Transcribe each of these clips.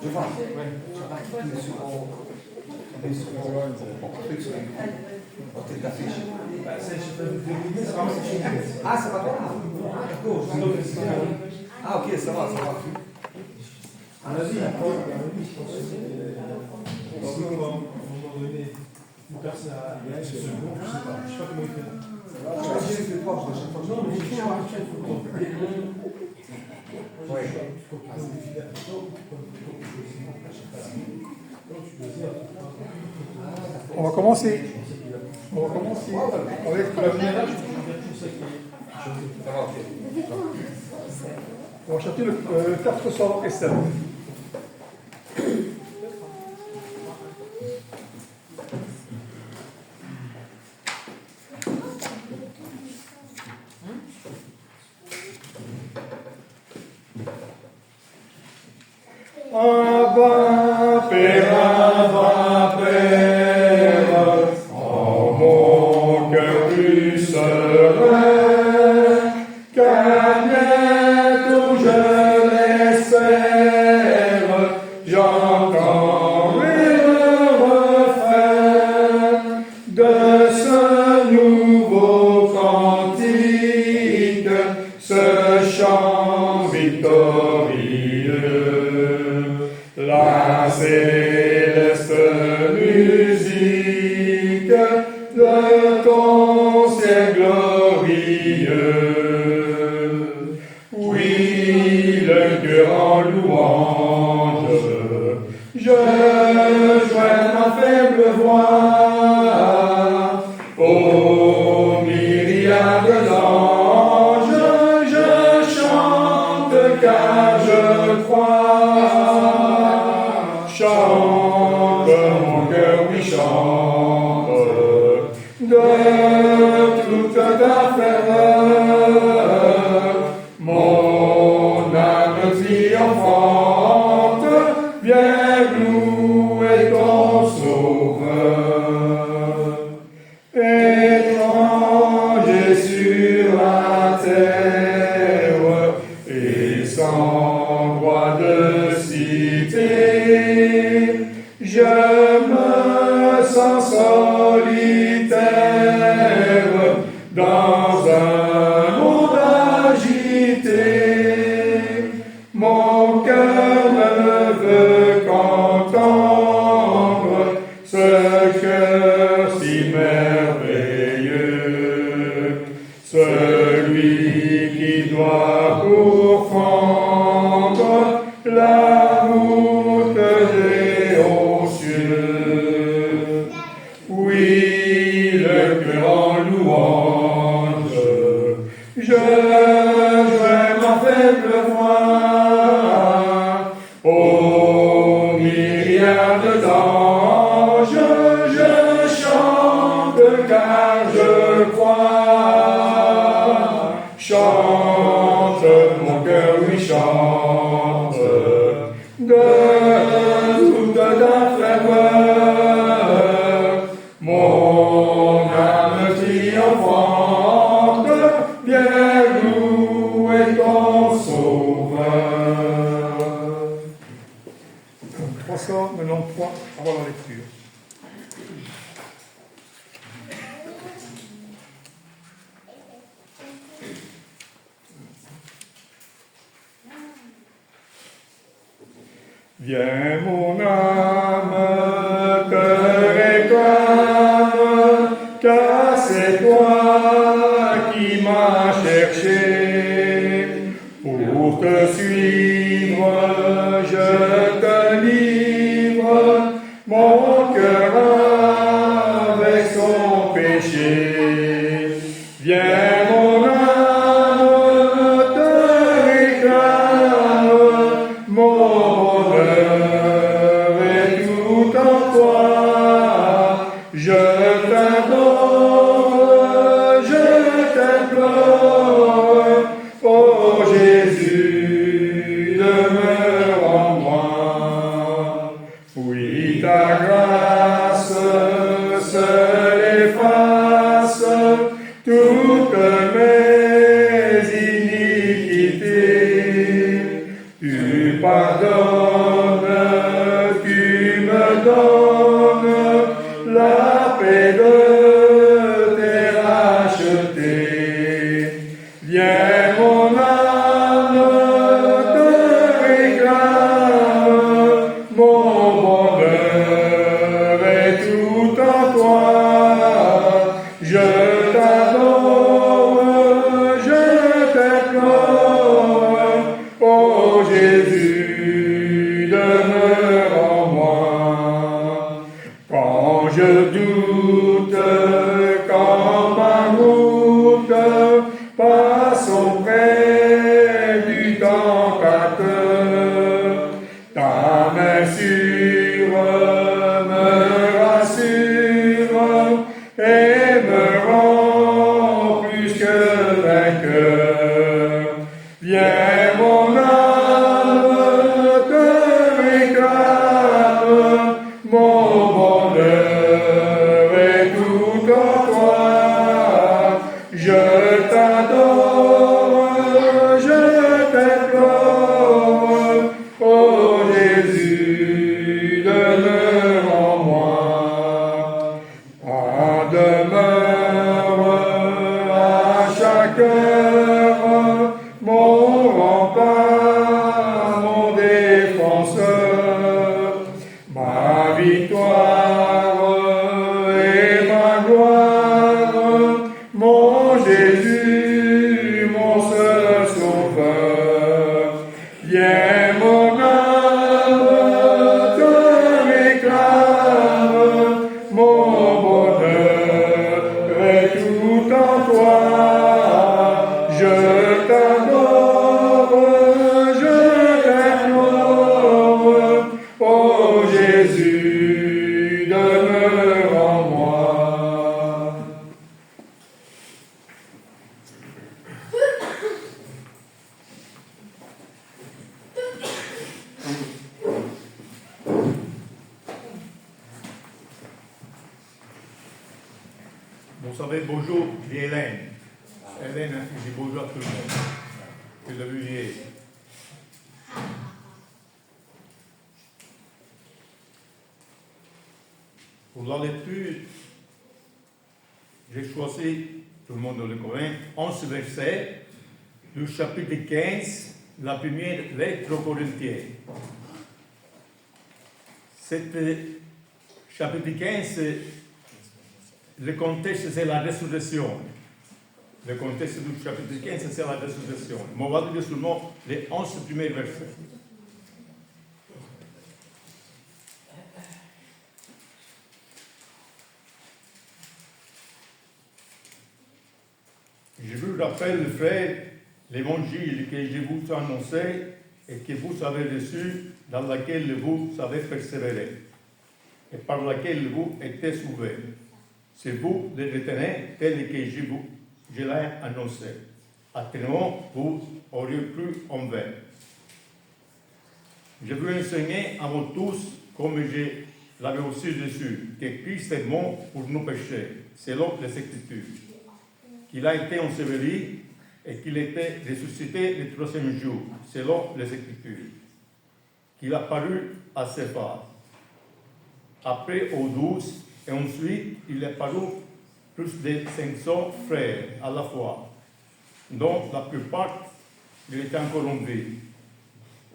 Je vois. Ah, ça va pas. Ah, d'accord. Ah, ok, ça va, ça va. À mon avis, je pense que si on va à un moment donné, une personne a un second, je sais pas comment il fait. Je vais essayer de voir, je sais pas. Non, mais je suis un chef, il faut Oui. On va commencer. Avec la lumière. Ça va, ok. On va chanter le 407. Abba, Père, Abba, Père, en mon cœur plus serein, car bientôt je l'espère, j'entendrai le refrain de ce nouveau cantique, ce chant victorieux. La céleste musique de ton ciel glorieux. Oui, le cœur en louange, je joins ma faible voix. Ô myriades d'anges, je chante car je crois. Chante, mon cœur lui chante, de toute ta ferveur, mon âme triomphante, viens louer ton sauveur. Étranger sur la terre, et sans droit de cité, je me sens solitaire dans un monde agité. Mon cœur ne veut qu'entendre ce cœur si merveilleux, celui qui doit pourfendre la route des hauts cieux. Oui, le cœur en louange, je joins ma faible voix. Ô myriades d'anges, je chante car je crois. Chante, mon cœur lui chante, de toute ta ferveur, mon âme triomphante, viens louer ton sauveur. 393 avant la lecture. Viens mon âme, te réclame, car c'est toi qui m'as cherché. Pour te suivre, je te livre, mon cœur avec son péché. Viens mon âme, te réclame, mon bonheur est tout en toi. Je t'adore, je t'implore, ô Jésus, demeure en moi. Oui, ta grâce seule efface toutes mes iniquités. Tu pardonnes donne la paix de tes rachetés. Viens mon âme, te réclame, mon bonheur est tout en toi. Je t'adore, je t'implore, ô Jésus, demeure en moi. Quand je doute, quand ma route passe auprès du tentateur, ta main sûre me rassure et me rend plus que vainqueur. Viens mon âme, te réclame, mon bonheur est tout en toi. Je t'adore, je t'implore, ô Jésus, demeure en moi. En demeure à chaque heure, mon rempart, mon défenseur, ma victoire et ma gloire, mon Jésus, mon seul sauveur. Viens mon âme, te réclame, mon bonheur est tout en toi. Je t'adore, je t'implore, ô Jésus, demeure en moi. Vous savez, bonjour, dit Hélène. Hélène dit bonjour à tout le monde. Que le vuiez. Pour la lecture, j'ai choisi, tout le monde le connaît, 11 versets du chapitre 15, la première lettre aux Corinthiens. Cette chapitre 15, le contexte, c'est la résurrection. Le contexte du chapitre 15, c'est la résurrection. Mais on va lire seulement les 11 premiers versets. Je vous rappelle, frères, l'évangile que je vous ai annoncé et que vous avez reçu, dans laquelle vous avez persévéré et par laquelle vous êtes sauvés. Si vous le retenez tel que je l'ai annoncé, autrement vous auriez cru en vain. Je vous enseignais à vous tous, comme je l'avais aussi reçu, que Christ est mort pour nos péchés, selon les Écritures, qu'il a été enseveli et qu'il était ressuscité le troisième jour, selon les Écritures, qu'il a paru à ses frères, après aux 12, et ensuite il est paru plus de 500 frères à la fois, dont la plupart il était encore en vie,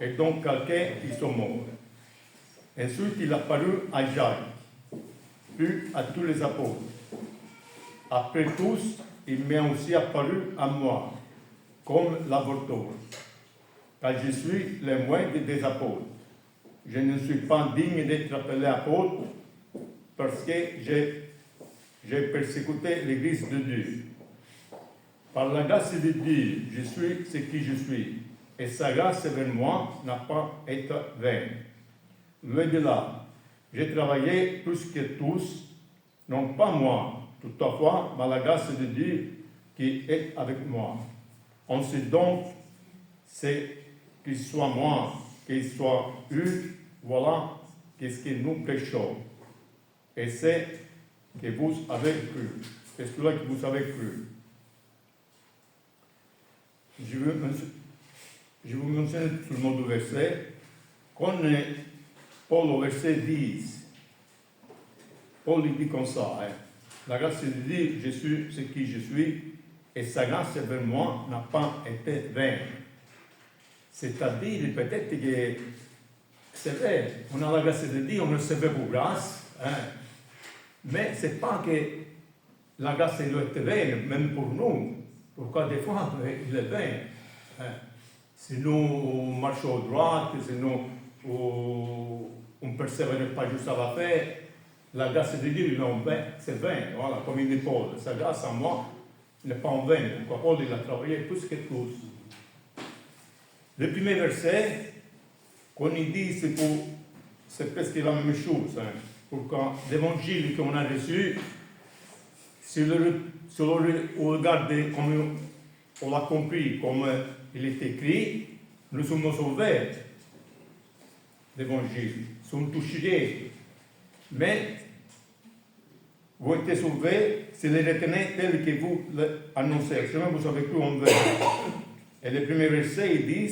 et dont quelqu'un ils sont morts. Ensuite il a paru à Jacques, puis à tous les apôtres. Après tous, il m'est aussi apparu à moi, comme l'apôtre, car je suis le moindre des apôtres. Je ne suis pas digne d'être appelé apôtre parce que j'ai persécuté l'Église de Dieu. Par la grâce de Dieu, je suis ce qui je suis, et sa grâce vers moi n'a pas été vaine. Loin de là, j'ai travaillé plus que tous, non pas moi, toutefois, mais la grâce de Dieu qui est avec moi. On sait donc, c'est qu'il soit moi, qu'il soit eux, voilà qu'est-ce que nous prêchons. Et c'est que vous avez cru. C'est cela que vous avez cru. Je vous mentionne tout le monde du verset. Quand Paul au verset 10 Paul il dit comme ça, hein. La grâce de Dieu, je suis ce qui je suis, et sa grâce vers moi n'a pas été vaine. C'est-à-dire, peut-être que c'est vrai, on a la grâce de Dieu, on recevait pour grâce, hein. Mais ce n'est pas que la grâce doit être vaine, même pour nous. Pourquoi des fois, il est vain. Hein. Si nous marchons à droite, si nous on ne persévère pas juste à la paix, la grâce de Dieu, c'est vain. Voilà, comme il dit Paul, sa grâce en moi n'est pas en vain. Pourquoi Paul il a travaillé plus que tous. Le premier verset, qu'on y dit, c'est presque la même chose. Hein. Pourquoi l'évangile qu'on a reçu, si on regarde comme on l'a compris, comme il est écrit, nous sommes sauvés. L'évangile, sont touchés. Mais vous êtes sauvés si les retenez tel que vous l'annoncez. Sinon, vous savez plus en vrai. Et le premier verset, il dit,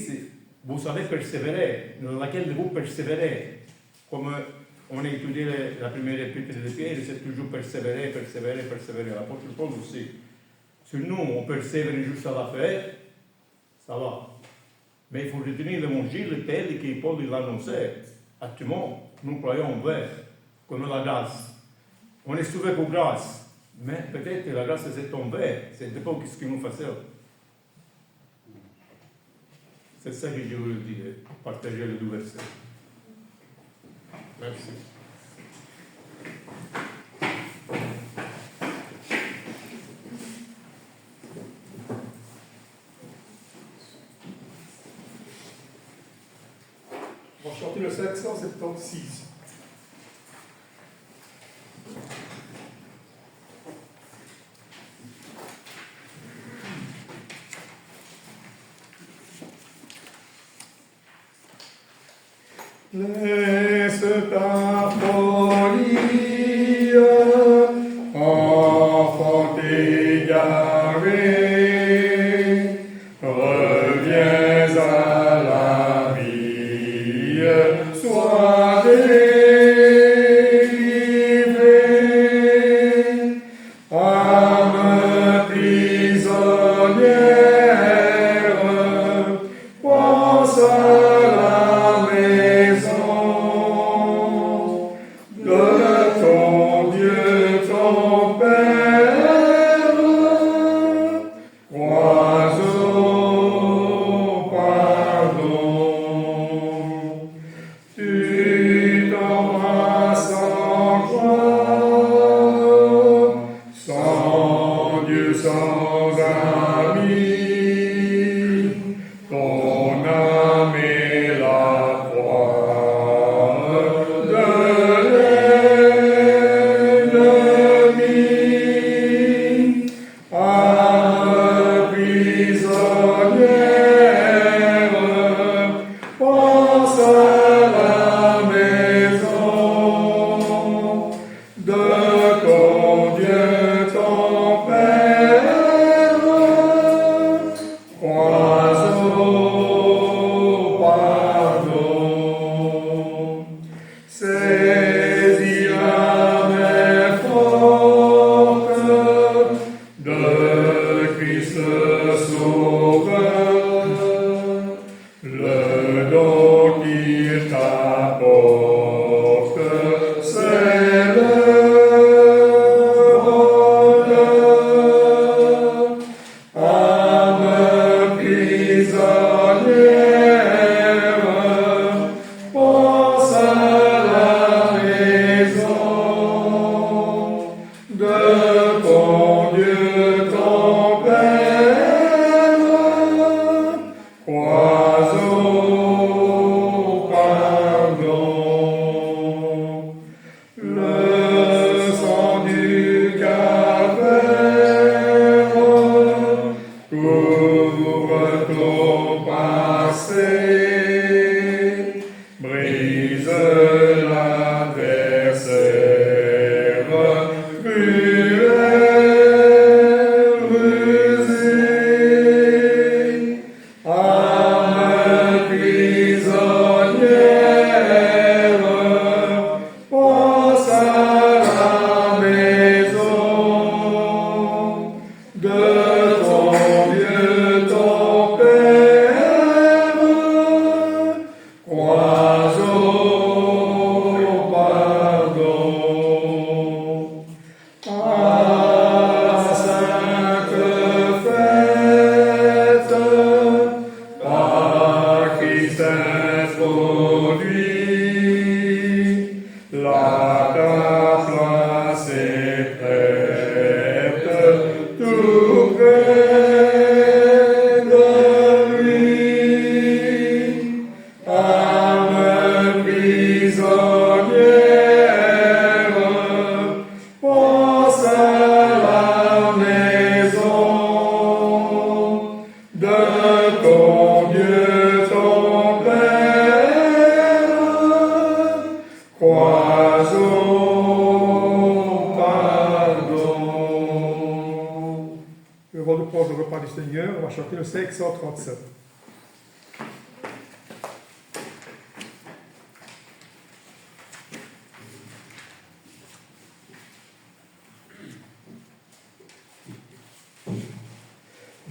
vous savez persévérer, dans laquelle vous persévérez. Comme on a étudié la première épître de Pierre, c'est toujours persévérer. L'apôtre Paul aussi. Si nous, on persévère jusqu'à la fin, ça va. Mais il faut retenir l'évangile tel que Paul l'a annoncé. Actuellement, nous croyons en vrai, comme la grâce. On est sauvé pour grâce, mais peut-être la grâce est tombée. C'est pas ce que nous faisons. C'est ça que je voulais dire, partager les deux versets. Merci. On va chanter le 776. Laisse ta folie, enfant égaré, reviens à la vie, sois délivré, âme prisonnière, pense à la maison de ton Dieu, ton Père, crois au pardon. Tu t'embrasses en joie, sans Dieu, sans ami, ton âme est la proie de l'ennemi. Âme prisonnière, pense à la maison de ton Dieu, ton Père, crois au pardon. Saisis la main forte de Christ le Sauveur, le don qu'il t'apporte, c'est le bonheur. Âme prisonnière, pense à la maison de ton Dieu, ton Père, crois au pardon. s'introduit, là ta place est prête, tout près de lui, âme prisonnière, pense à la maison de ton Dieu, ton Père, crois au pardon. Avant de prendre le repas du Seigneur, on va chanter le 537.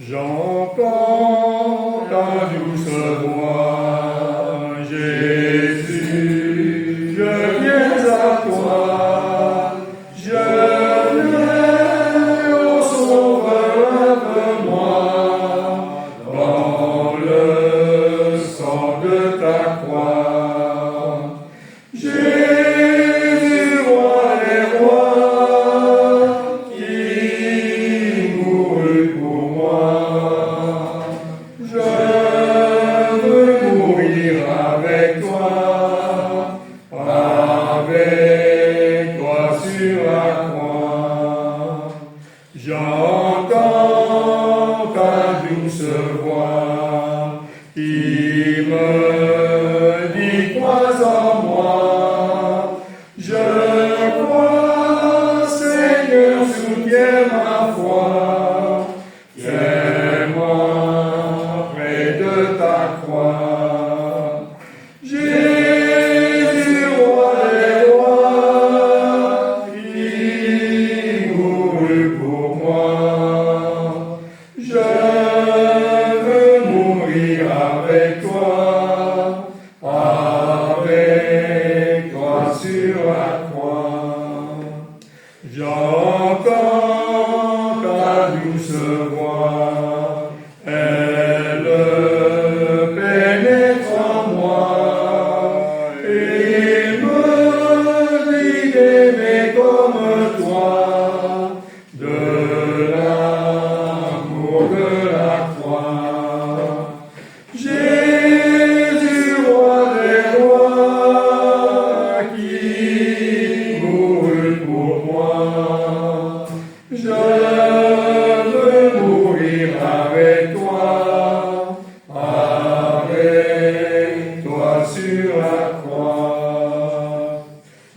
J'entends ta douce voix, Jésus, je viens à toi, je viens au Sauveur de moi, dans le sang de ta croix. Jésus, roi des rois, qui mourut pour moi. Je veux mourir avec toi sur la croix. J'entends ta douce voix qui me dit crois en moi. Je crois, Seigneur, soutiens ma foi. Fais-moi près de ta croix. Jésus, roi des rois, qui mourut pour moi. Je veux mourir avec toi sur la croix. J'entends ta douce voix, elle pénètre en moi et me dit d'aimer comme toi, de l'amour de la croix. Jésus, roi des rois, qui mourut pour moi. Je veux mourir avec toi sur la croix.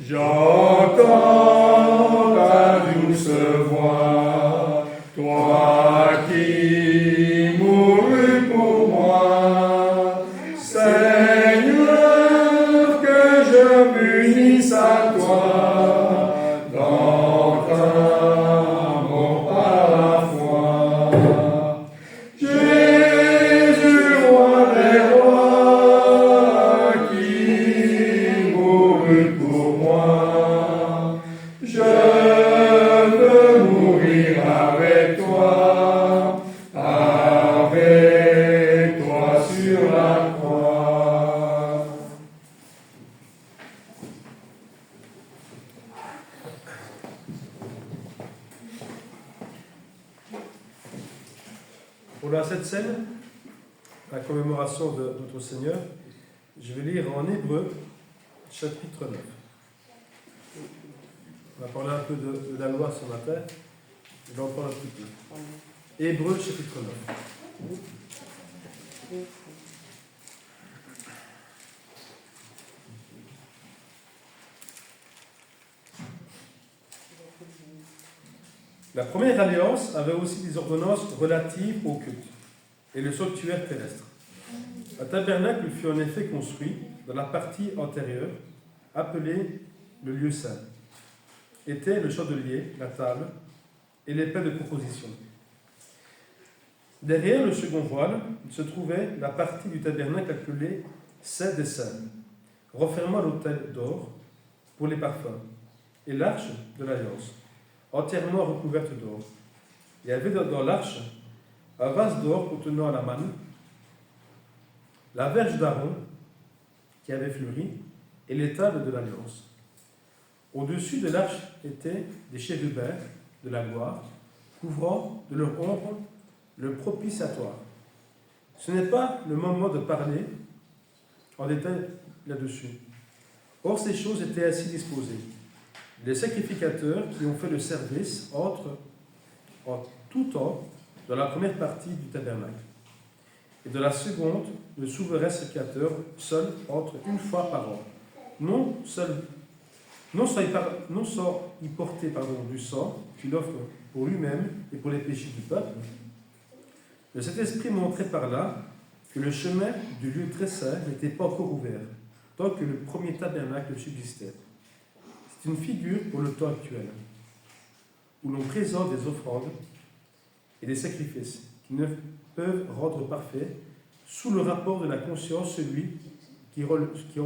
J'entends ta douce voix, toi qui mourus pour moi. Seigneur, que je m'unisse à toi dans ta mort par la foi. Jésus, roi des rois, qui mourut pour moi. Je veux mourir avec toi sur la croix. Pour la cette scène, la commémoration de notre Seigneur, je vais lire en Hébreu, chapitre 9. On va parler un peu de la loi ce matin, je vais en parler un petit peu. Hébreu, chapitre 9. La première alliance avait aussi des ordonnances relatives au culte et le sanctuaire terrestre. Un tabernacle fut en effet construit dans la partie antérieure, appelée le lieu saint. Étaient le chandelier, la table et les pains de proposition. Derrière le second voile se trouvait la partie du tabernacle appelée Saint des Saints, renfermant l'autel d'or pour les parfums et l'arche de l'alliance, entièrement recouverte d'or. Il y avait dans l'arche un vase d'or contenant la manne, la verge d'Aaron qui avait fleuri, et les tables de l'Alliance. Au-dessus de l'arche étaient des chérubins de la gloire, couvrant de leur ombre le propitiatoire. Ce n'est pas le moment de parler en détail là-dessus. Or, ces choses étaient ainsi disposées. Les sacrificateurs qui ont fait le service entrent en tout temps dans la première partie du tabernacle. Et dans la seconde, le souverain sacrificateur seul entre une fois par an. Non sans y porter du sang qu'il offre pour lui-même et pour les péchés du peuple. Le Saint-Esprit montrait par là que le chemin du lieu très saint n'était pas encore ouvert, tant que le premier tabernacle subsistait. C'est une figure pour le temps actuel, où l'on présente des offrandes et des sacrifices qui ne peuvent rendre parfait, sous le rapport de la conscience, celui qui rend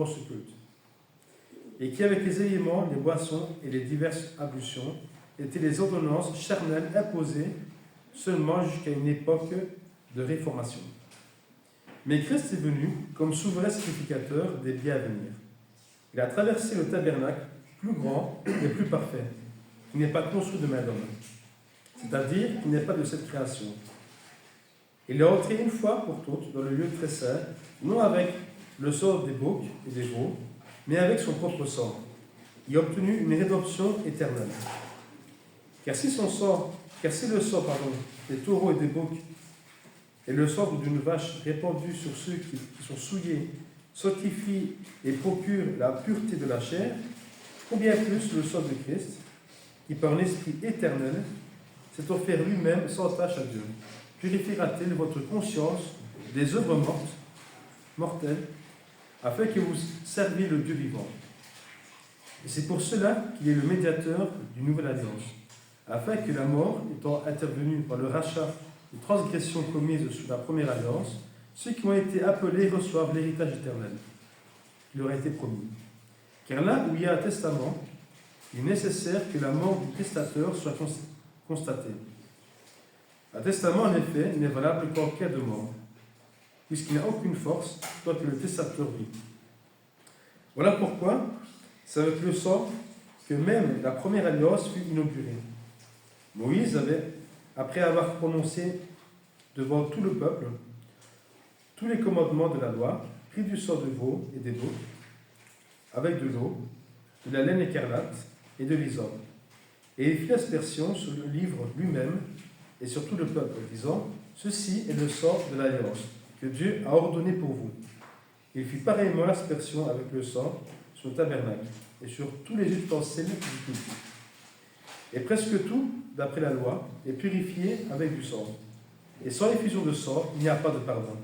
ce culte. Et qui, avec les éléments, les boissons et les diverses ablutions, étaient les ordonnances charnelles imposées seulement jusqu'à une époque de réformation. Mais Christ est venu comme souverain sacrificateur des biens à venir. Il a traversé le tabernacle plus grand et plus parfait, qui n'est pas construit de main d'homme, c'est-à-dire qui n'est pas de cette création. Il est entré une fois pour toutes dans le lieu très saint, non avec le sang des boucs et des veaux, mais avec son propre sang. Il a obtenu une rédemption éternelle. Car si le sang des taureaux et des boucs et le sang d'une vache répandu sur ceux qui sont souillés sanctifie et procure la pureté de la chair, combien plus le sang de Christ, qui par l'Esprit éternel s'est offert lui-même sans tâche à Dieu, purifiera-t-il votre conscience des œuvres mortelles, afin que vous serviez le Dieu vivant. Et c'est pour cela qu'il est le médiateur du Nouvelle Alliance, afin que la mort, étant intervenue par le rachat des transgressions commises sous la première alliance, ceux qui ont été appelés reçoivent l'héritage éternel qui leur a été promis. Car là où il y a un testament, il est nécessaire que la mort du testateur soit constatée. Un testament, en effet, n'est valable qu'en cas de mort, puisqu'il n'a aucune force tant que le testateur vit. Voilà pourquoi c'est avec le sang que même la première alliance fut inaugurée. Moïse avait, après avoir prononcé devant tout le peuple tous les commandements de la loi, pris du sang de veau et des boucs, avec de l'eau, de la laine écarlate et de l'hysope. Et il fit aspersion sur le livre lui-même et sur tout le peuple, disant : ceci est le sang de l'alliance que Dieu a ordonné pour vous. Il fit pareillement l'aspersion avec le sang sur le tabernacle et sur tous les ustensiles du culte. Et presque tout, d'après la loi, est purifié avec du sang. Et sans effusion de sang, il n'y a pas de pardon.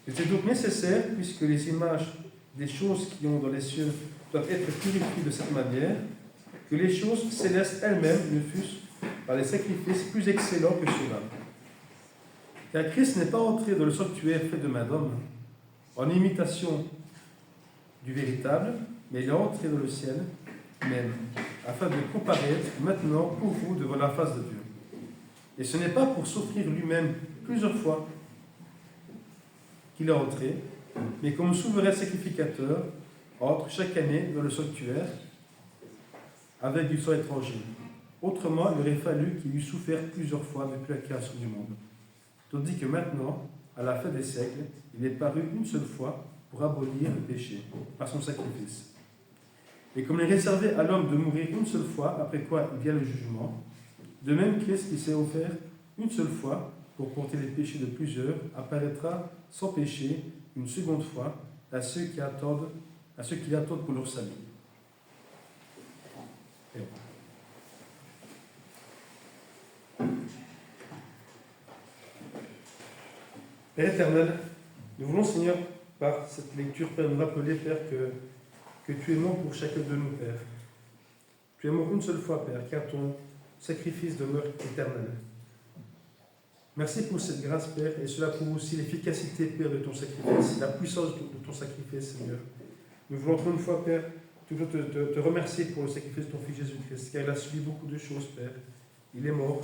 C'était donc nécessaire, puisque les images des choses qui ont dans les cieux doivent être purifiées de cette manière, que les choses célestes elles-mêmes ne fussent par des sacrifices plus excellents que ceux-là. Car Christ n'est pas entré dans le sanctuaire fait de main d'homme, en imitation du véritable, mais il est entré dans le ciel même, afin de comparaître maintenant pour vous devant la face de Dieu. Et ce n'est pas pour s'offrir lui-même plusieurs fois qu'il est entré, mais comme souverain sacrificateur, entre chaque année dans le sanctuaire avec du sang étranger. Autrement, il aurait fallu qu'il eût souffert plusieurs fois depuis la création du monde. Tandis que maintenant, à la fin des siècles, il est paru une seule fois pour abolir le péché par son sacrifice. Et comme il est réservé à l'homme de mourir une seule fois, après quoi il vient le jugement, de même Christ qui s'est offert une seule fois pour porter les péchés de plusieurs, apparaîtra sans péché une seconde fois à ceux qui l'attendent pour leur salut. Père éternel, nous voulons, Seigneur, par cette lecture, Père, nous rappeler, Père, que tu es mort pour chacun de nous, Père. Tu es mort une seule fois, Père, car ton sacrifice demeure éternel. Merci pour cette grâce, Père, et cela prouve aussi l'efficacité, Père, de ton sacrifice, la puissance de ton sacrifice, Seigneur. Nous voulons encore une fois, Père, te remercier pour le sacrifice de ton Fils Jésus-Christ, car il a subi beaucoup de choses, Père. Il est mort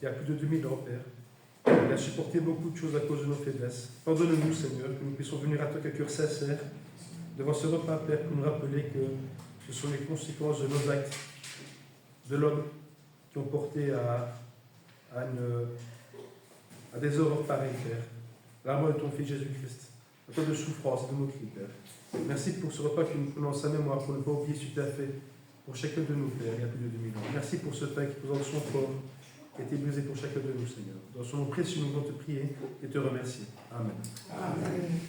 il y a plus de 2000 ans, Père. Il a supporté beaucoup de choses à cause de nos faiblesses. Pardonne-nous, Seigneur, que nous puissions venir à toi avec un cœur sincère devant ce repas, Père, pour nous rappeler que ce sont les conséquences de nos actes, de l'homme, qui ont porté à des horreurs pareilles, Père. La mort de ton Fils Jésus-Christ, à toi de souffrance et de nos cris, Père. Merci pour ce repas que nous prenons en sa mémoire, pour ne pas oublier ce que tu as fait pour chacun de nous, Père, il y a plus de 2000 ans. Merci pour ce pain qui présente son corps, qui a été brisé pour chacun de nous, Seigneur. Dans son nom précieux, nous voulons te prier et te remercier. Amen. Amen.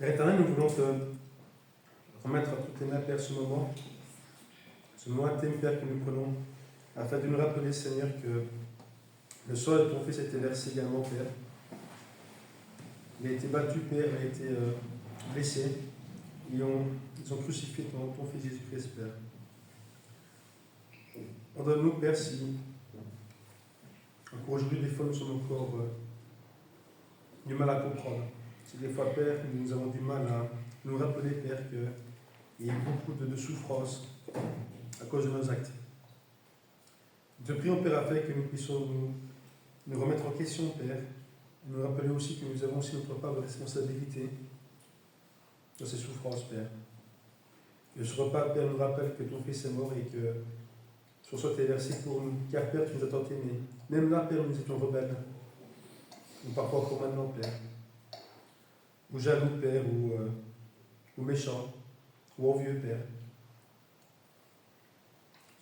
Père éternel, nous voulons te remettre à toutes tes mains, Père, ce moment intime, Père, que nous prenons, afin de nous rappeler, Seigneur, que le sang de ton Fils a été versé également, Père. Il a été battu, Père, il a été blessé. Ils ont crucifié ton Fils Jésus-Christ, Père. Pardonne-nous, Père, si encore aujourd'hui, des fois, nous sommes encore du mal à comprendre. Si des fois, Père, nous avons du mal à nous rappeler, Père, qu'il y a beaucoup de souffrance à cause de nos actes. Nous te prions, Père, afin que nous puissions nous remettre en question, Père, et nous rappeler aussi que nous avons aussi notre part de responsabilité dans ces souffrances, Père. Que ce repas, Père, nous rappelle que ton Fils est mort et que son sang est versé pour nous. Car, Père, tu nous as tant aimés. Même là, Père, nous étions rebelles. Ou parfois encore maintenant, Père. Ou jaloux, Père, ou méchants, ou envieux, Père.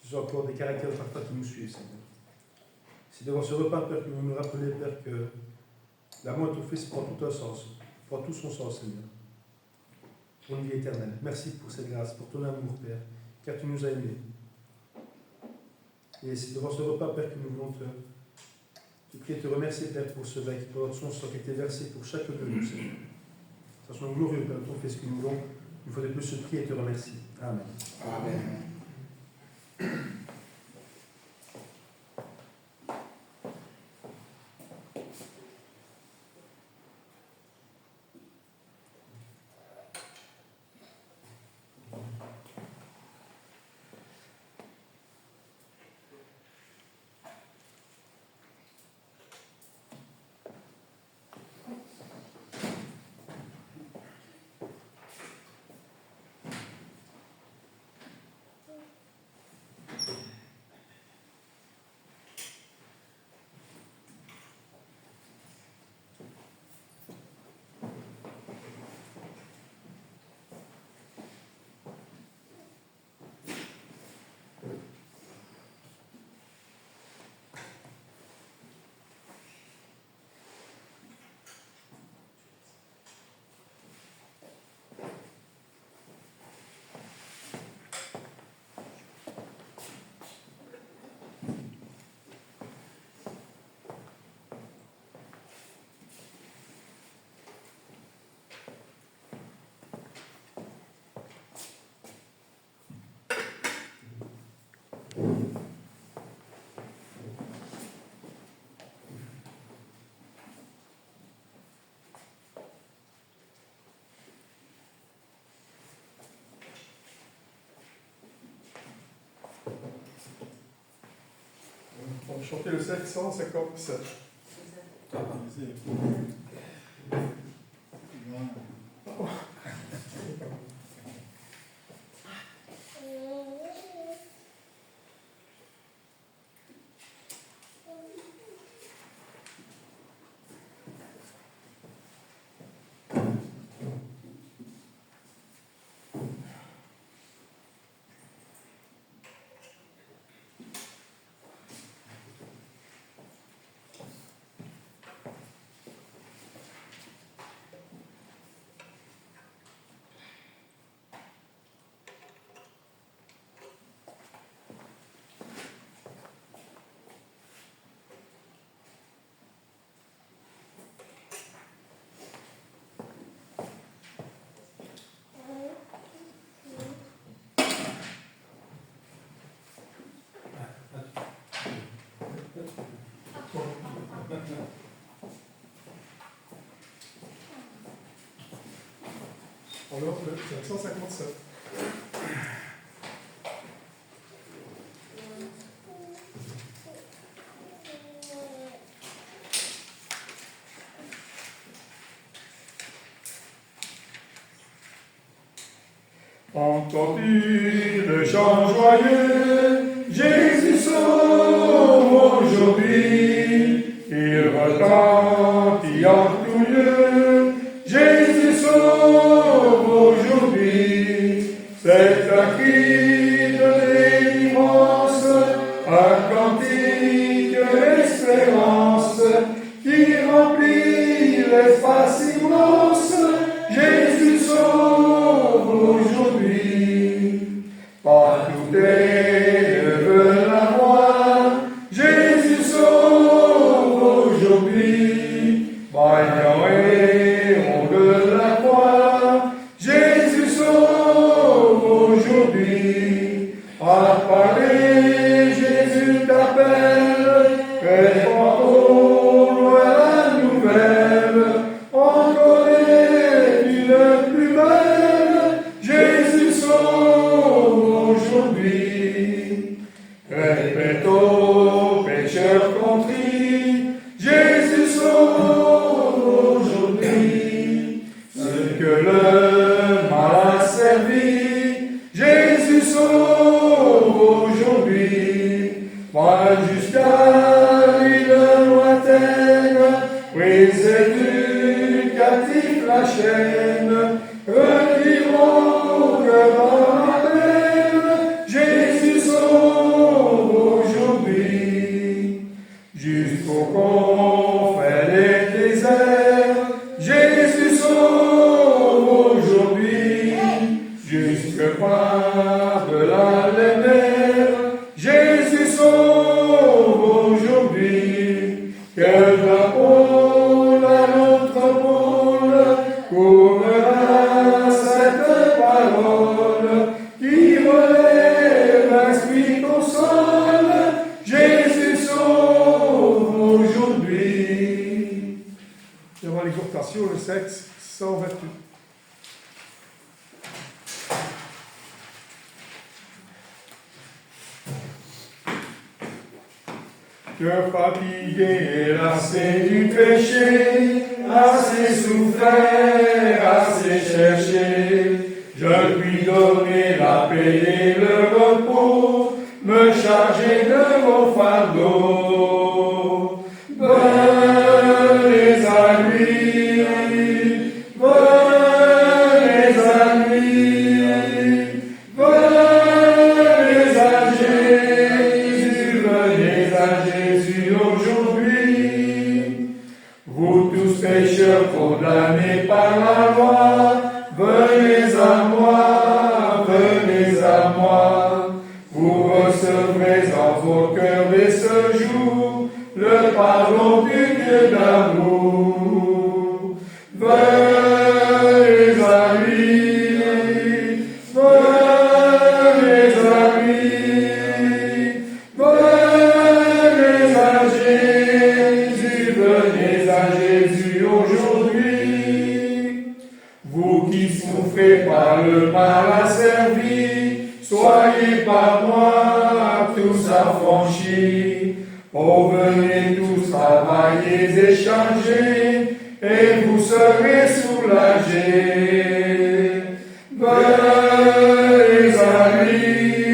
Ce sont encore des caractères parfois qui nous suivent, Seigneur. C'est devant ce repas, Père, que nous nous rappelons, Père, que l'amour de ton Fils prend tout un sens, prend tout son sens, Seigneur. Pour une vie éternelle. Merci pour cette grâce, pour ton amour, Père, car tu nous as aimés. Et c'est devant ce repas, Père, que nous voulons te prier et te remercier, Père, pour ce vin qui porte son sang qui a été versé pour chacun de nous, Seigneur. C'est son glorieux, Père, ton Fils que nous voulons. Il faut de plus se prier et te remercier. Amen. Amen. On va chanter le 757. Alors, le 757. Entends-tu le chant joyeux, Jésus sauve aujourd'hui, il retentit en tout lieu, Jésus sauve aujourd'hui, c'est un cri de délivrance, un cantique d'espérance, qui remplit l'espace immense, Jésus sauve aujourd'hui. Partout élevé la voix, Jésus sauve aujourd'hui. Vaillant héros de la croix, Jésus sauve aujourd'hui. Apparaît, Jésus t'appelle, réponds au loin la nouvelle. Encore est-il le plus belle, Jésus sauve aujourd'hui. Répète aux pécheurs contrits, Jésus sauve aujourd'hui. Ce que le mal a servi, Jésus sauve aujourd'hui. Va jusqu'à l'île lointaine, brisez du captif la chaîne, retirons que dans la peine, Jésus sauve aujourd'hui. Jusqu'au confins des déserts, Jésus sauve aujourd'hui. Jusque par-delà les mers, Jésus sauve aujourd'hui. Que d'un pôle à l'autre pôle, courra cette parole, qui relève, inspire, console, Jésus sauve aujourd'hui. Devant l'exhortation, le 728. Que fatigué et lassé du péché, assez souffert, assez cherché, je lui donner la paix et le repos, me charger de mon fardeau. Venez à lui, venez à lui, venez à Jésus, venez à Jésus aujourd'hui. Vous tous pécheurs condamnés par la loi, venez à moi, venez à moi. Vous recevrez en vos cœurs dès ce jour le pardon du Dieu d'amour. Venez à lui, venez à lui, venez à Jésus aujourd'hui. Vous qui souffrez par le mal asservi, soyez par moi tous affranchis. Oh, venez tous travailler et changer, et vous serez soulagés. Venez à lui,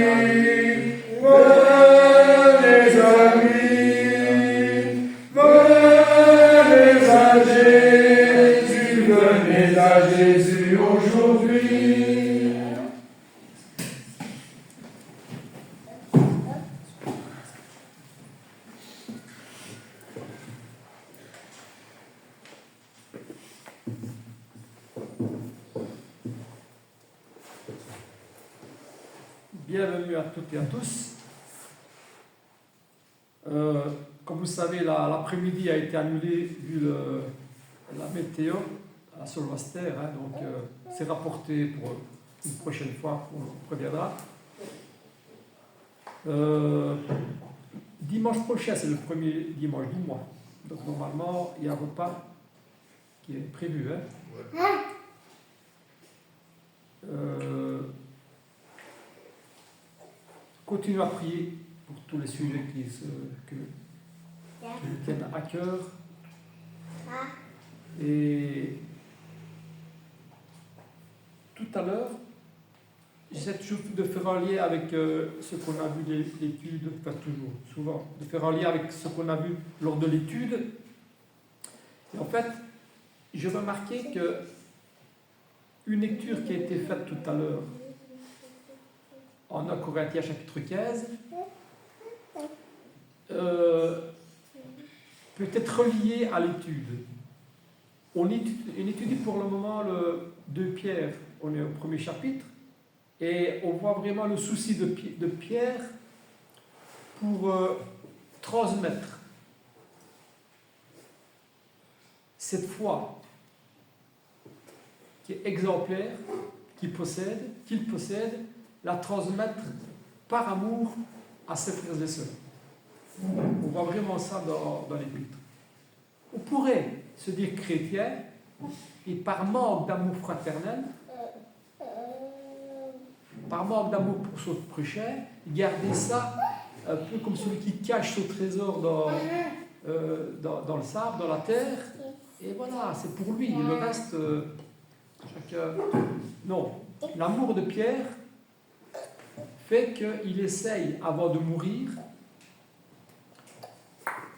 venez à lui, venez à Jésus, venez à Jésus aujourd'hui. Bienvenue à toutes et à tous. Comme vous savez, l'après-midi a été annulé vu la météo à Solvaster, hein, donc c'est rapporté pour une prochaine fois, on reviendra. Dimanche prochain, c'est le premier dimanche du mois. Donc normalement, il y a un repas qui est prévu. Hein. Continuez à prier pour tous les sujets qui nous tiennent à cœur. Et tout à l'heure, j'essaie toujours de faire un lien avec ce qu'on a vu de l'étude, pas toujours, souvent, de faire un lien avec ce qu'on a vu lors de l'étude. Et en fait, j'ai remarqué que une lecture qui a été faite tout à l'heure, en 1 Corinthiens chapitre 15, peut être reliée à l'étude. On étudie pour le moment le 2 Pierre, on est au premier chapitre, et on voit vraiment le souci de Pierre pour transmettre cette foi qui est exemplaire, qu'il possède, la transmettre par amour à ses frères et sœurs. On voit vraiment ça dans l'Épître. On pourrait se dire chrétien et par manque d'amour fraternel, par manque d'amour pour son prochain, garder ça un peu comme celui qui cache son trésor dans le sable, dans la terre, et voilà, c'est pour lui. Et le reste, chacun... Non, l'amour de Pierre fait qu'il essaye, avant de mourir,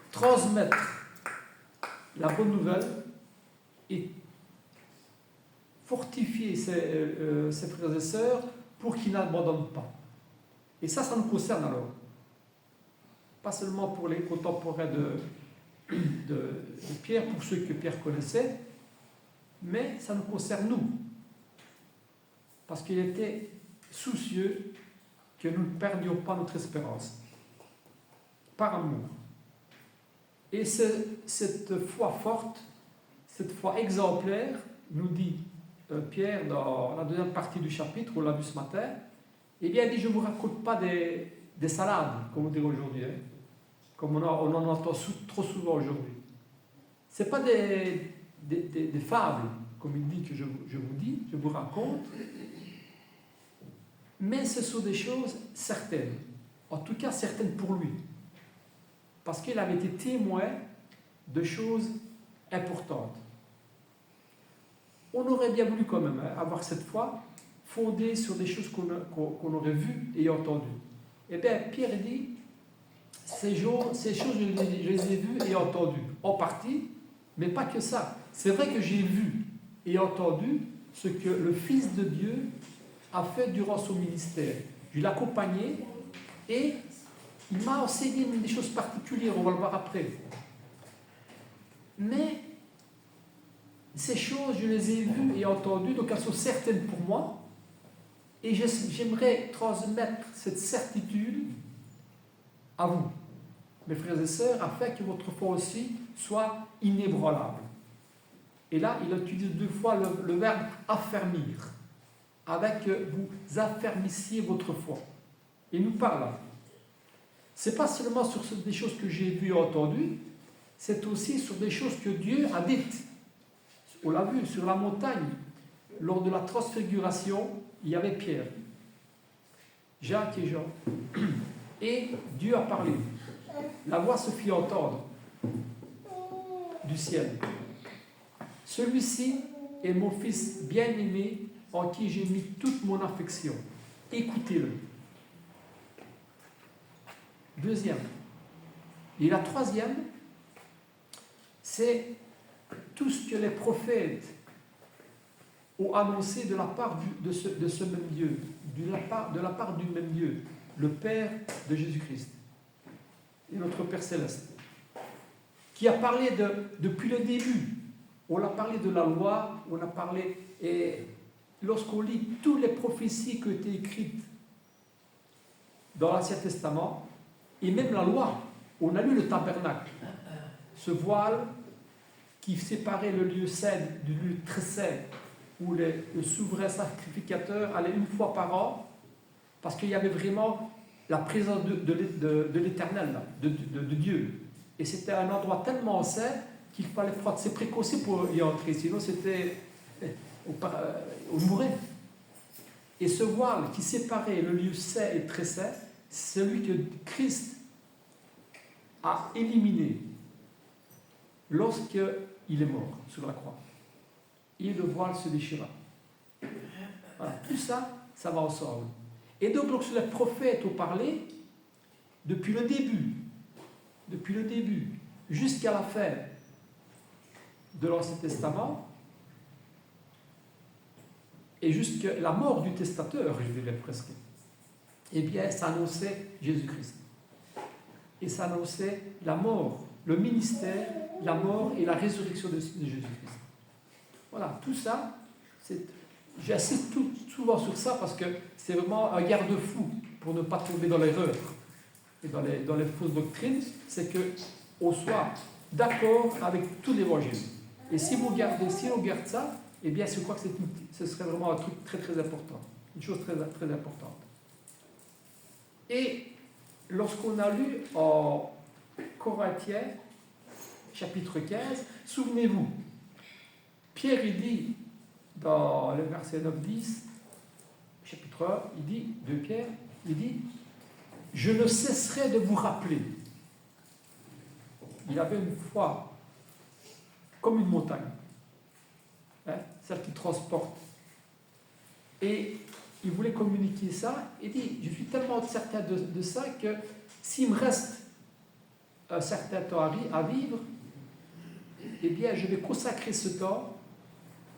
transmettre la bonne nouvelle et fortifier ses frères et sœurs pour qu'ils n'abandonnent pas. Et ça nous concerne alors. Pas seulement pour les contemporains de Pierre, pour ceux que Pierre connaissait, mais ça nous concerne nous. Parce qu'il était soucieux que nous ne perdions pas notre espérance. Par amour. Et cette foi forte, cette foi exemplaire, nous dit Pierre dans la deuxième partie du chapitre, on l'a vu ce matin, eh bien, il dit, je ne vous raconte pas des salades, comme on dit aujourd'hui, hein, comme on en entend trop souvent aujourd'hui. Ce n'est pas des fables, comme il dit que je vous dis, je vous raconte, mais ce sont des choses certaines, en tout cas certaines pour lui, parce qu'il avait été témoin de choses importantes. On aurait bien voulu quand même avoir cette foi fondée sur des choses qu'on aurait vues et entendues. Eh bien, Pierre dit, ces choses, je les ai vues et entendues, en partie, mais pas que ça. C'est vrai que j'ai vu et entendu ce que le Fils de Dieu a fait durant son ministère. Je l'ai accompagné et il m'a enseigné des choses particulières, on va le voir après. Mais ces choses, je les ai vues et entendues, donc elles sont certaines pour moi, et j'aimerais transmettre cette certitude à vous, mes frères et sœurs, afin que votre foi aussi soit inébranlable. Et là, il utilise 2 fois le verbe affermir, avec vous affermissiez votre foi. Il nous parle là. Ce n'est pas seulement sur des choses que j'ai vues et entendues, c'est aussi sur des choses que Dieu a dites. On l'a vu sur la montagne, lors de la transfiguration, il y avait Pierre, Jacques et Jean. Et Dieu a parlé. la voix se fit entendre du ciel. Celui-ci est mon fils bien-aimé en qui j'ai mis toute mon affection. Écoutez-le. Deuxième. Et la troisième, c'est tout ce que les prophètes ont annoncé de la part de ce même Dieu, de la part du même Dieu, le Père de Jésus-Christ et notre Père Céleste, qui a parlé depuis le début. On a parlé de la loi, on a parlé, et lorsqu'on lit toutes les prophéties qui ont été écrites dans l'Ancien Testament, et même la loi, on a lu le tabernacle, ce voile qui séparait le lieu saint du lieu très saint, où le souverain sacrificateur allait une fois par an, parce qu'il y avait vraiment la présence de l'Éternel, de Dieu. Et c'était un endroit tellement saint qu'il fallait prendre ses précautions pour y entrer, sinon on mourait. Et ce voile qui séparait le lieu saint et très saint, c'est celui que Christ a éliminé lorsqu'il est mort sur la croix. Et le voile se déchira. Voilà, tout ça, ça va ensemble. Et donc, lorsque les prophètes ont parlé, depuis le début, jusqu'à la fin de l'Ancien Testament, et jusqu'à la mort du testateur, je dirais presque, eh bien, ça annonçait Jésus-Christ. Et ça annonçait la mort, le ministère, la mort et la résurrection de Jésus-Christ. Voilà, tout ça, j'insiste souvent sur ça parce que c'est vraiment un garde-fou pour ne pas tomber dans l'erreur et dans les fausses doctrines, c'est qu'on soit d'accord avec tout l'évangile. Et si on garde ça, eh bien, je crois que ce serait vraiment un truc très très important, une chose très très importante. Et lorsqu'on a lu en Corinthiens, chapitre 15, souvenez-vous, Pierre, il dit, dans le verset 9-10, chapitre 1, il dit, de Pierre, il dit, « Je ne cesserai de vous rappeler. » Il avait une foi comme une montagne, hein, celle qui transporte. Et il voulait communiquer ça, il dit, « Je suis tellement certain de ça que s'il me reste un certain temps à vivre, eh bien, je vais consacrer ce temps,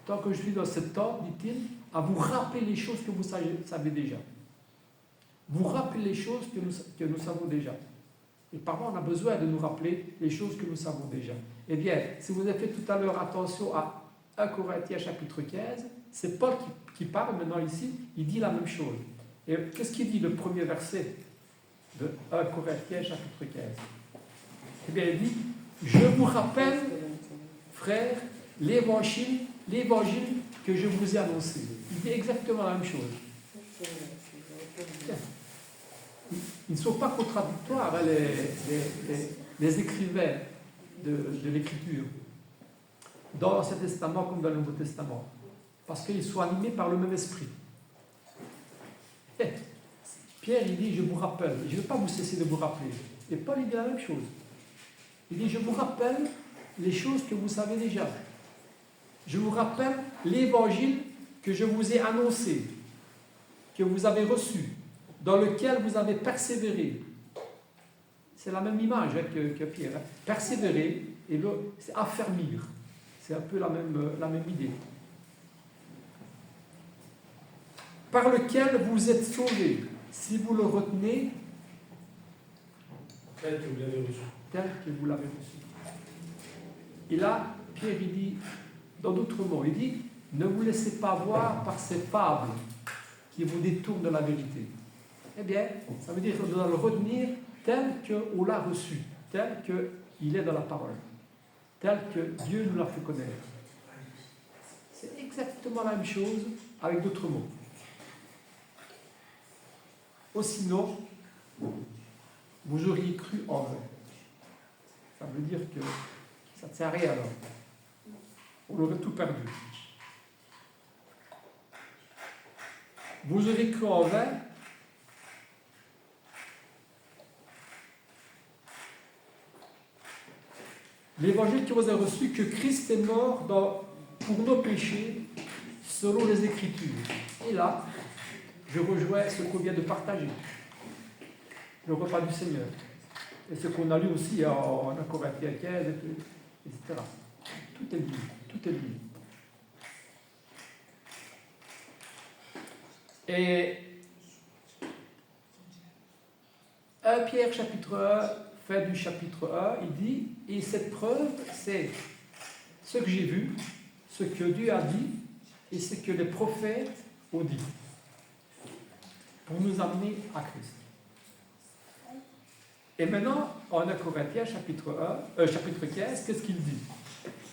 tant que je suis dans ce temps, dit-il, à vous rappeler les choses que vous savez déjà. Vous rappeler les choses que nous savons déjà. Et parfois, on a besoin de nous rappeler les choses que nous savons déjà. Eh bien, si vous avez fait tout à l'heure attention à 1 Corinthiens chapitre 15, c'est Paul qui parle maintenant ici, il dit la même chose. Et qu'est-ce qu'il dit le premier verset de 1 Corinthiens chapitre 15? Eh bien, il dit, je vous rappelle, frères, l'évangile que je vous ai annoncé. Il dit exactement la même chose. Ils ne sont pas contradictoires, hein, les écrivains de l'Écriture, dans l'Ancien Testament comme dans le Nouveau Testament, parce qu'ils sont animés par le même esprit. Pierre, il dit, je vous rappelle, je ne vais pas vous cesser de vous rappeler. Et Paul, il dit la même chose. Il dit, je vous rappelle les choses que vous savez déjà. Je vous rappelle l'évangile que je vous ai annoncé, que vous avez reçu, dans lequel vous avez persévéré. C'est la même image que Pierre. Hein. Persévérer, et c'est affermir. C'est un peu la même idée. Par lequel vous êtes sauvés, si vous le retenez, Tel que vous l'avez reçu. Tel que vous l'avez reçu. Et là, Pierre, il dit, dans d'autres mots, il dit, ne vous laissez pas voir par ces fables qui vous détournent de la vérité. Eh bien, ça veut dire qu'on doit le retenir tel qu'on l'a reçu, tel qu'il est dans la parole, tel que Dieu nous l'a fait connaître. C'est exactement la même chose avec d'autres mots. Ou sinon, vous auriez cru en vain. Ça veut dire que ça ne sert à rien alors. On aurait tout perdu. Vous aurez cru en vain l'évangile que vous avez reçu, que Christ est mort pour nos péchés, selon les Écritures. Et là, je rejoins ce qu'on vient de partager, le repas du Seigneur. Et ce qu'on a lu aussi en Corinthiens 15, etc. Tout est dit, tout est dit. Et 1 Pierre chapitre 1, fin du chapitre 1, il dit, et cette preuve, c'est ce que j'ai vu, ce que Dieu a dit, et ce que les prophètes ont dit, pour nous amener à Christ. Et maintenant, en 1 Corinthiens chapitre 15, qu'est-ce qu'il dit?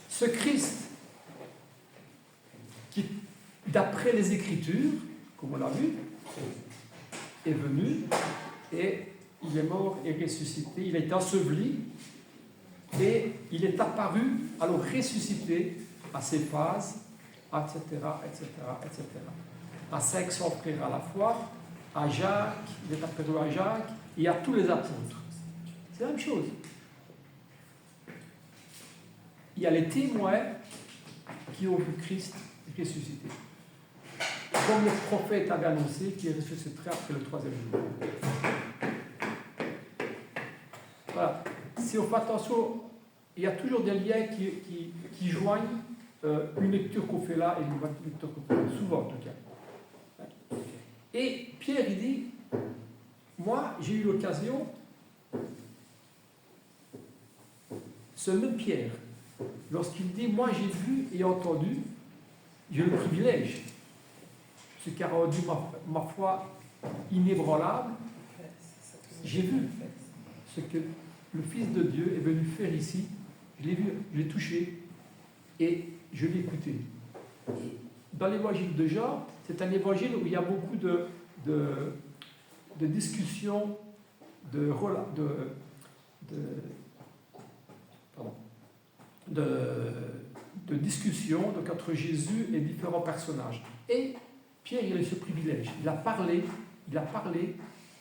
Ce Christ, qui, d'après les Écritures, comme on l'a vu, est venu et il est mort et ressuscité, il a été enseveli et il est apparu, alors ressuscité à ses phases, etc., etc., etc. À 500 frères à la fois, à Jacques, il est apparu à Jacques et à tous les apôtres. C'est la même chose. Il y a les témoins qui ont vu Christ ressuscité. Comme le prophète avait annoncé qu'il ressusciterait après le 3e jour. Voilà. Si on fait attention, il y a toujours des liens qui joignent une lecture qu'on fait là et une lecture qu'on fait là, souvent en tout cas. Et Pierre, il dit, moi, j'ai eu l'occasion, ce même Pierre, lorsqu'il dit, moi j'ai vu et entendu, j'ai le privilège, ce qui a rendu ma foi inébranlable, j'ai vu ce que le Fils de Dieu est venu faire ici, je l'ai vu, je l'ai touché et je l'ai écouté. Dans l'évangile de Jean, c'est un évangile où il y a beaucoup de discussions, de discussions donc, entre Jésus et différents personnages. Et Pierre, il a eu ce privilège. Il a parlé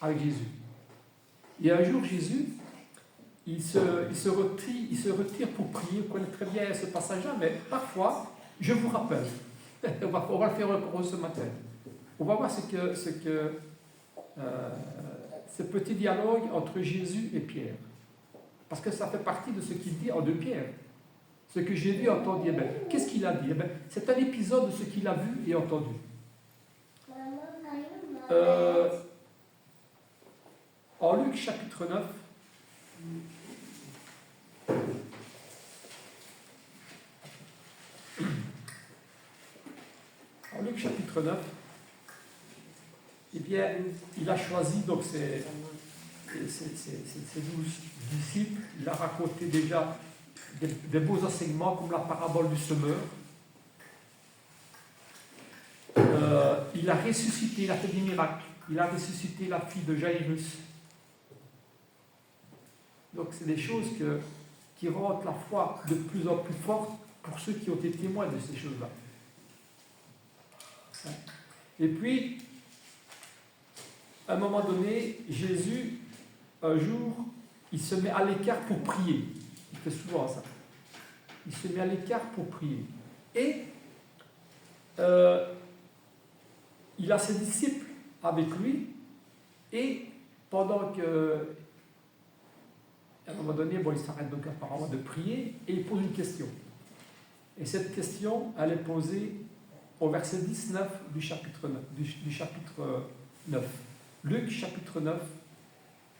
avec Jésus. Et un jour, Jésus, il se retire pour prier. Vous connaissez très bien ce passage-là, mais parfois, je vous rappelle, on va le faire encore ce matin. On va voir ce petit dialogue entre Jésus et Pierre. Parce que ça fait partie de ce qu'il dit en 2 Pierre. Ce que j'ai vu et entendu. Qu'est-ce qu'il a dit? C'est un épisode de ce qu'il a vu et entendu. En Luc chapitre 9, eh bien, il a choisi donc ses 12 disciples. Il a raconté déjà des beaux enseignements comme la parabole du semeur. Il a ressuscité, il a fait des miracles. Il a ressuscité la fille de Jairus. Donc c'est des choses qui rendent la foi de plus en plus forte pour ceux qui ont été témoins de ces choses-là. Et puis, à un moment donné, Jésus, un jour, il se met à l'écart pour prier. Il fait souvent ça. Il se met à l'écart pour prier. Et il a ses disciples avec lui. Et pendant que, à un moment donné, il s'arrête donc apparemment de prier et il pose une question. Et cette question, elle est posée au verset 19 du chapitre 9. Luc chapitre 9,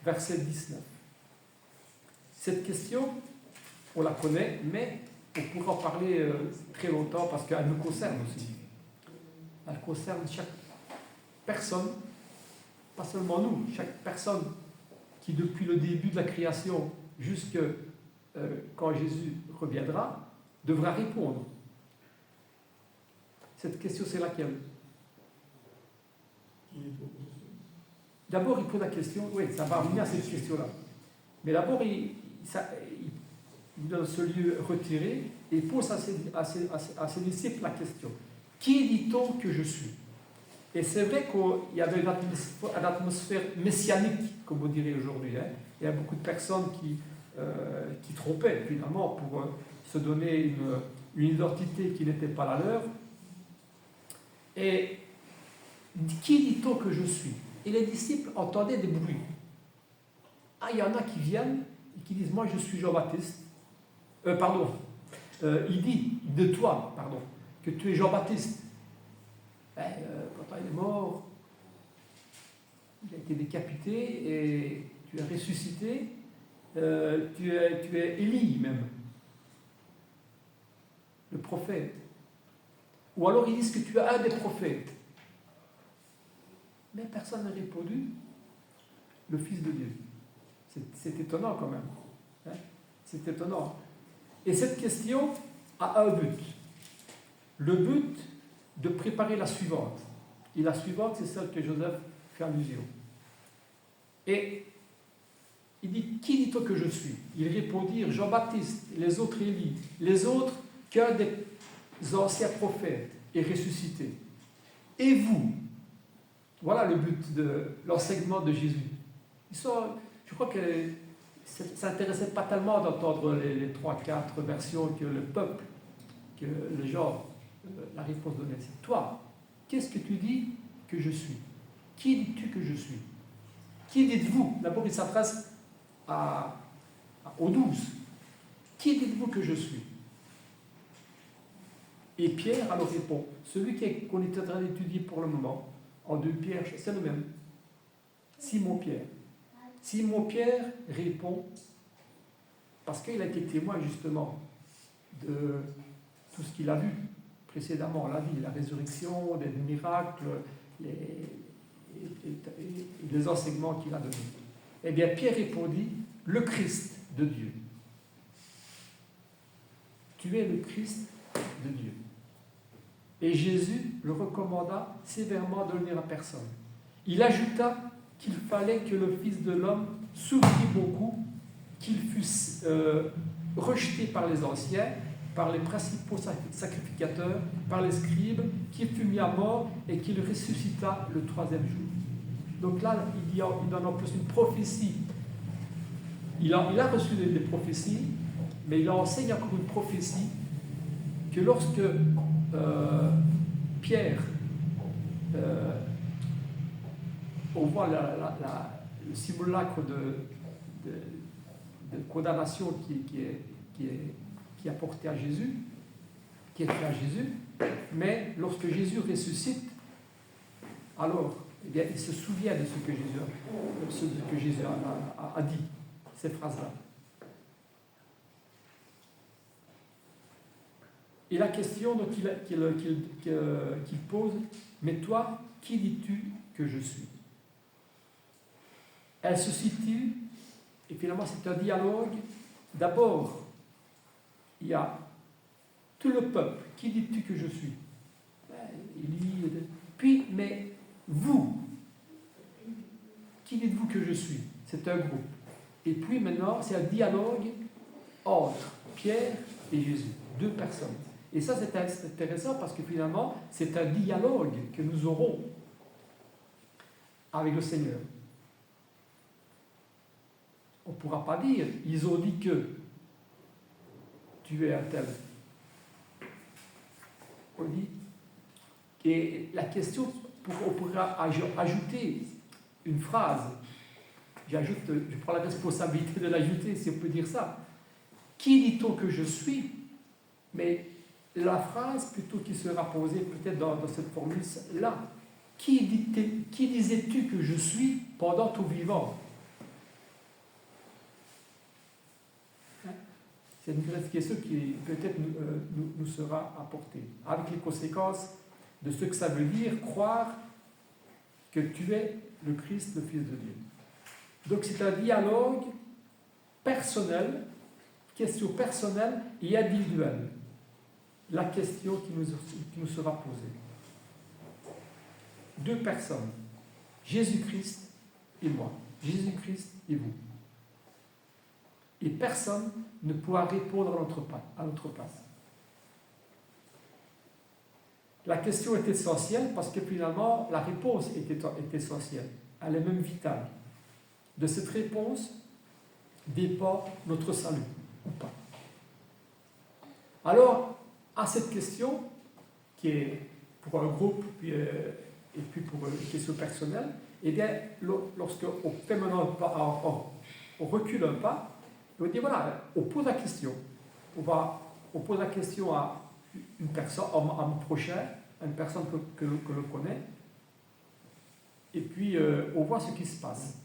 verset 19. Cette question, on la connaît, mais on pourra en parler très longtemps parce qu'elle nous concerne aussi. Elle concerne chaque personne, pas seulement nous, chaque personne qui depuis le début de la création jusqu'à quand Jésus reviendra, devra répondre. Cette question, c'est laquelle? D'abord, il pose la question, oui, ça va revenir à cette question-là. Mais d'abord, il dans ce lieu retiré, et il pose à ses disciples la question. Qui dit-on que je suis? Et c'est vrai qu'il y avait une atmosphère messianique, comme on dirait aujourd'hui. Hein. Il y a beaucoup de personnes qui trompaient finalement pour se donner une identité qui n'était pas la leur. Et qui dit-on que je suis? Et les disciples entendaient des bruits. Ah, il y en a qui viennent et qui disent, moi je suis Jean-Baptiste. Il dit de toi, que tu es Jean-Baptiste. Quand il est mort, il a été décapité et tu es ressuscité. Tu es Élie même, le prophète. Ou alors ils disent que tu es un des prophètes. Mais personne n'a répondu, le Fils de Dieu. C'est étonnant quand même. Hein? C'est étonnant. Et cette question a un but. Le but de préparer la suivante. Et la suivante, c'est celle que Joseph fait allusion. Et il dit, qui dit-on que je suis? Ils répondirent, Jean-Baptiste, les autres Élie, les autres qu'un des anciens prophètes est ressuscité. Et vous? Voilà le but de l'enseignement de Jésus. Je crois que ça n'intéressait pas tellement d'entendre les 3-4 versions que le peuple, que les gens, la réponse donnait. C'est toi, qu'est-ce que tu dis que je suis? Qui dis-tu que je suis? Qui dites-vous? D'abord, il s'adresse aux 12. Qui dites-vous que je suis? Et Pierre alors répond, celui qu'on est en train d'étudier pour le moment, en 2 Pierre, c'est le même. Simon-Pierre. Simon-Pierre répond, parce qu'il a été témoin justement de tout ce qu'il a vu précédemment, la vie, la résurrection, des miracles, les enseignements qu'il a donnés. Eh bien, Pierre répondit, le Christ de Dieu. Tu es le Christ de Dieu. Et Jésus le recommanda sévèrement de ne venir à personne. Il ajouta qu'il fallait que le Fils de l'homme souffrit beaucoup, qu'il fût rejeté par les anciens, par les principaux sacrificateurs, par les scribes, qu'il fût mis à mort et qu'il ressuscita le 3e jour. Donc là, il donne en plus une prophétie. Il a reçu des prophéties, mais il enseigne encore une prophétie que lorsque Pierre, on voit le simulacre de condamnation qui est apporté à Jésus, qui est fait à Jésus, mais lorsque Jésus ressuscite, alors eh bien, il se souvient de ce que Jésus a dit, ces phrases-là. Et la question qu'il pose, mais toi, qui dis-tu que je suis? Elle se situe, et finalement c'est un dialogue. D'abord, il y a tout le peuple, qui dis-tu que je suis? Puis, mais vous, qui dites-vous que je suis? C'est un groupe. Et puis maintenant, c'est un dialogue entre Pierre et Jésus, 2 personnes. Et ça, c'est intéressant parce que finalement, c'est un dialogue que nous aurons avec le Seigneur. On ne pourra pas dire, ils ont dit que tu es un tel. On dit, et la question, on pourra ajouter une phrase. Je prends la responsabilité de l'ajouter, si on peut dire ça. Qui dit-on que je suis? Mais la phrase, plutôt qui sera posée peut-être dans cette formule-là, qui disais-tu que je suis pendant ton vivant? C'est une question qui peut-être nous sera apportée, avec les conséquences de ce que ça veut dire, croire que tu es le Christ, le Fils de Dieu. Donc c'est un dialogue personnel, question personnelle et individuelle. La question qui nous sera posée. 2 personnes, Jésus-Christ et moi, Jésus-Christ et vous. Et personne ne pourra répondre à notre place. La question est essentielle parce que finalement, la réponse est essentielle. Elle est même vitale. De cette réponse dépend notre salut. ou pas? Alors, à cette question, qui est pour un groupe et puis pour une question personnelle, eh bien, lorsqu'on fait maintenant un pas, on recule un pas, on dit voilà, on pose la question. On pose la question à une personne, à mon prochain, à une personne que l'on connaît, et puis on voit ce qui se passe.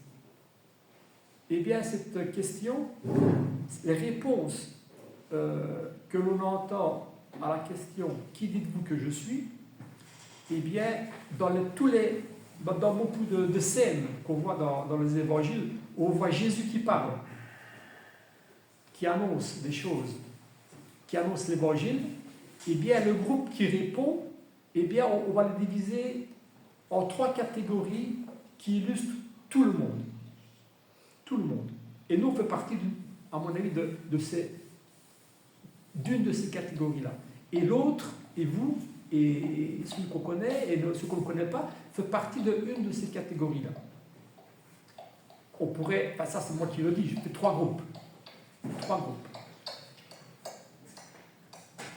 Eh bien, cette question, les réponses que l'on entend à la question « Qui dites-vous que je suis ?», eh bien, dans beaucoup de scènes qu'on voit dans les évangiles, on voit Jésus qui parle, qui annonce des choses, qui annonce l'évangile. Eh bien, le groupe qui répond, eh bien, on va le diviser en 3 catégories qui illustrent tout le monde. Tout le monde. Et nous, on fait partie, à mon avis, d'une de ces catégories-là. Et l'autre, et vous, et ceux qu'on connaît, et ceux qu'on ne connaît pas, fait partie d'une de ces catégories-là. On pourrait, enfin ça c'est moi qui le dis, je fais 3 groupes. 3 groupes.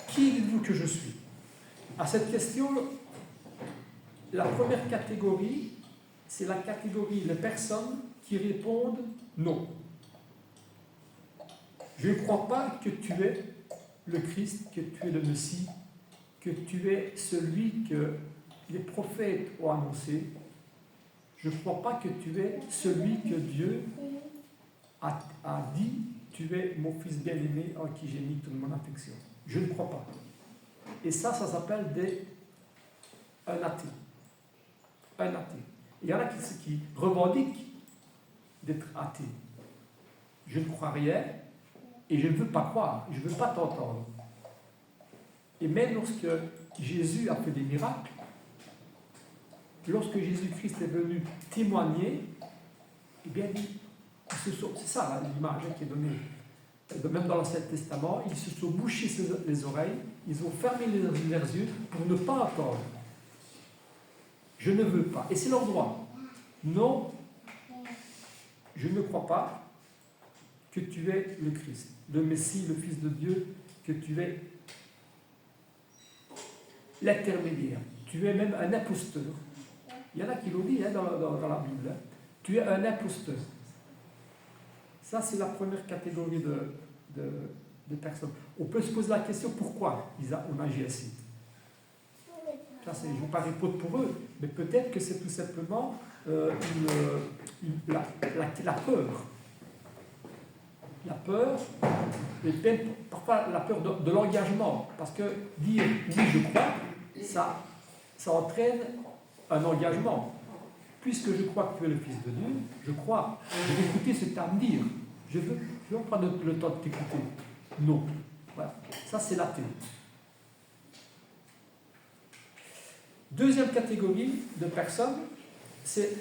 Qui dites-vous que je suis? À cette question, la première catégorie, c'est la catégorie des personnes qui répondent non. Je ne crois pas que tu es le Christ, que tu es le Messie, que tu es celui que les prophètes ont annoncé. Je ne crois pas que tu es celui que Dieu a dit, tu es mon fils bien-aimé en qui j'ai mis toute mon affection. Je ne crois pas. Et ça s'appelle un athée. Un athée. Il y en a qui revendiquent d'être athée. Je ne crois rien et je ne veux pas croire, je ne veux pas t'entendre. Et même lorsque Jésus a fait des miracles, lorsque Jésus-Christ est venu témoigner, eh bien, c'est ça l'image qui est donnée. Même dans l'Ancien Testament, ils se sont bouchés les oreilles, ils ont fermé leurs yeux pour ne pas entendre. Je ne veux pas. Et c'est leur droit. Non, je ne crois pas que tu es le Christ, le Messie, le Fils de Dieu, que tu es l'intermédiaire. Tu es même un imposteur. Il y en a qui l'ont dit dans la Bible. Tu es un imposteur. Ça, c'est la première catégorie de personnes. On peut se poser la question pourquoi on agit ainsi. Ça, je ne veux pas répondre pour eux, mais peut-être que c'est tout simplement la peur. La peur, et même parfois la peur de l'engagement. Parce que dire oui, je crois, ça entraîne un engagement. Puisque je crois que tu es le Fils de Dieu, je crois, je vais écouter ce que tu as à me dire. Je veux prendre le temps de t'écouter. Non. Voilà. Ça, c'est l'athée. Deuxième catégorie de personnes, c'est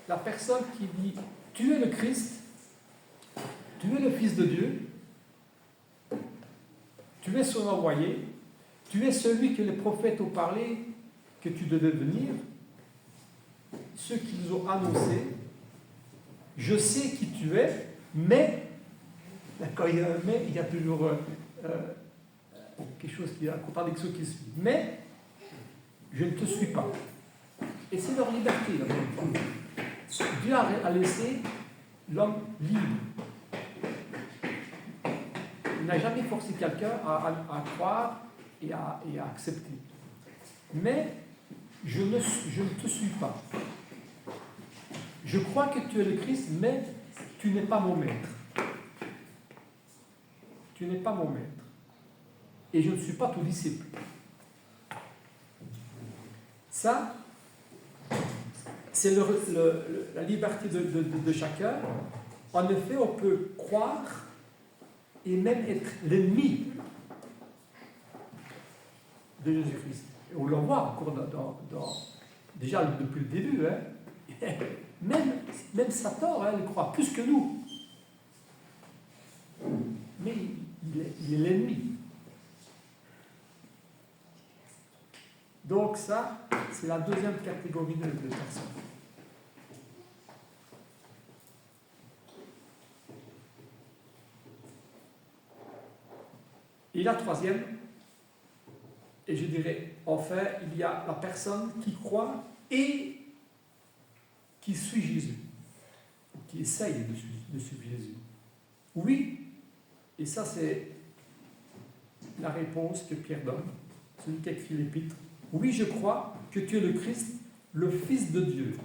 la personne qui dit « Tu es le Christ, tu es le Fils de Dieu, tu es son envoyé, tu es celui que les prophètes ont parlé, que tu devais venir, ceux qui nous ont annoncé, je sais qui tu es, mais, quand il y a un mais, il y a toujours quelque chose qui est en contradiction qui suit. Mais, je ne te suis pas. Et c'est leur liberté. Dieu a laissé l'homme libre. Il n'a jamais forcé quelqu'un à croire et à accepter. Mais, je ne te suis pas. Je crois que tu es le Christ, mais tu n'es pas mon maître. Tu n'es pas mon maître. Et je ne suis pas ton disciple. Ça, c'est la liberté de chacun. En effet, on peut croire et même être l'ennemi de Jésus-Christ. Et on le voit encore déjà depuis le début. Hein. Même Satan, il croit plus que nous. Mais il est l'ennemi. Donc ça, c'est la deuxième catégorie de personnes. Et la troisième, et je dirais, enfin, il y a la personne qui croit et qui suit Jésus, qui essaye de suivre Jésus. Oui, et ça c'est la réponse que Pierre donne, celui qui a écrit l'épître. Oui, je crois que tu es le Christ, le Fils de Dieu,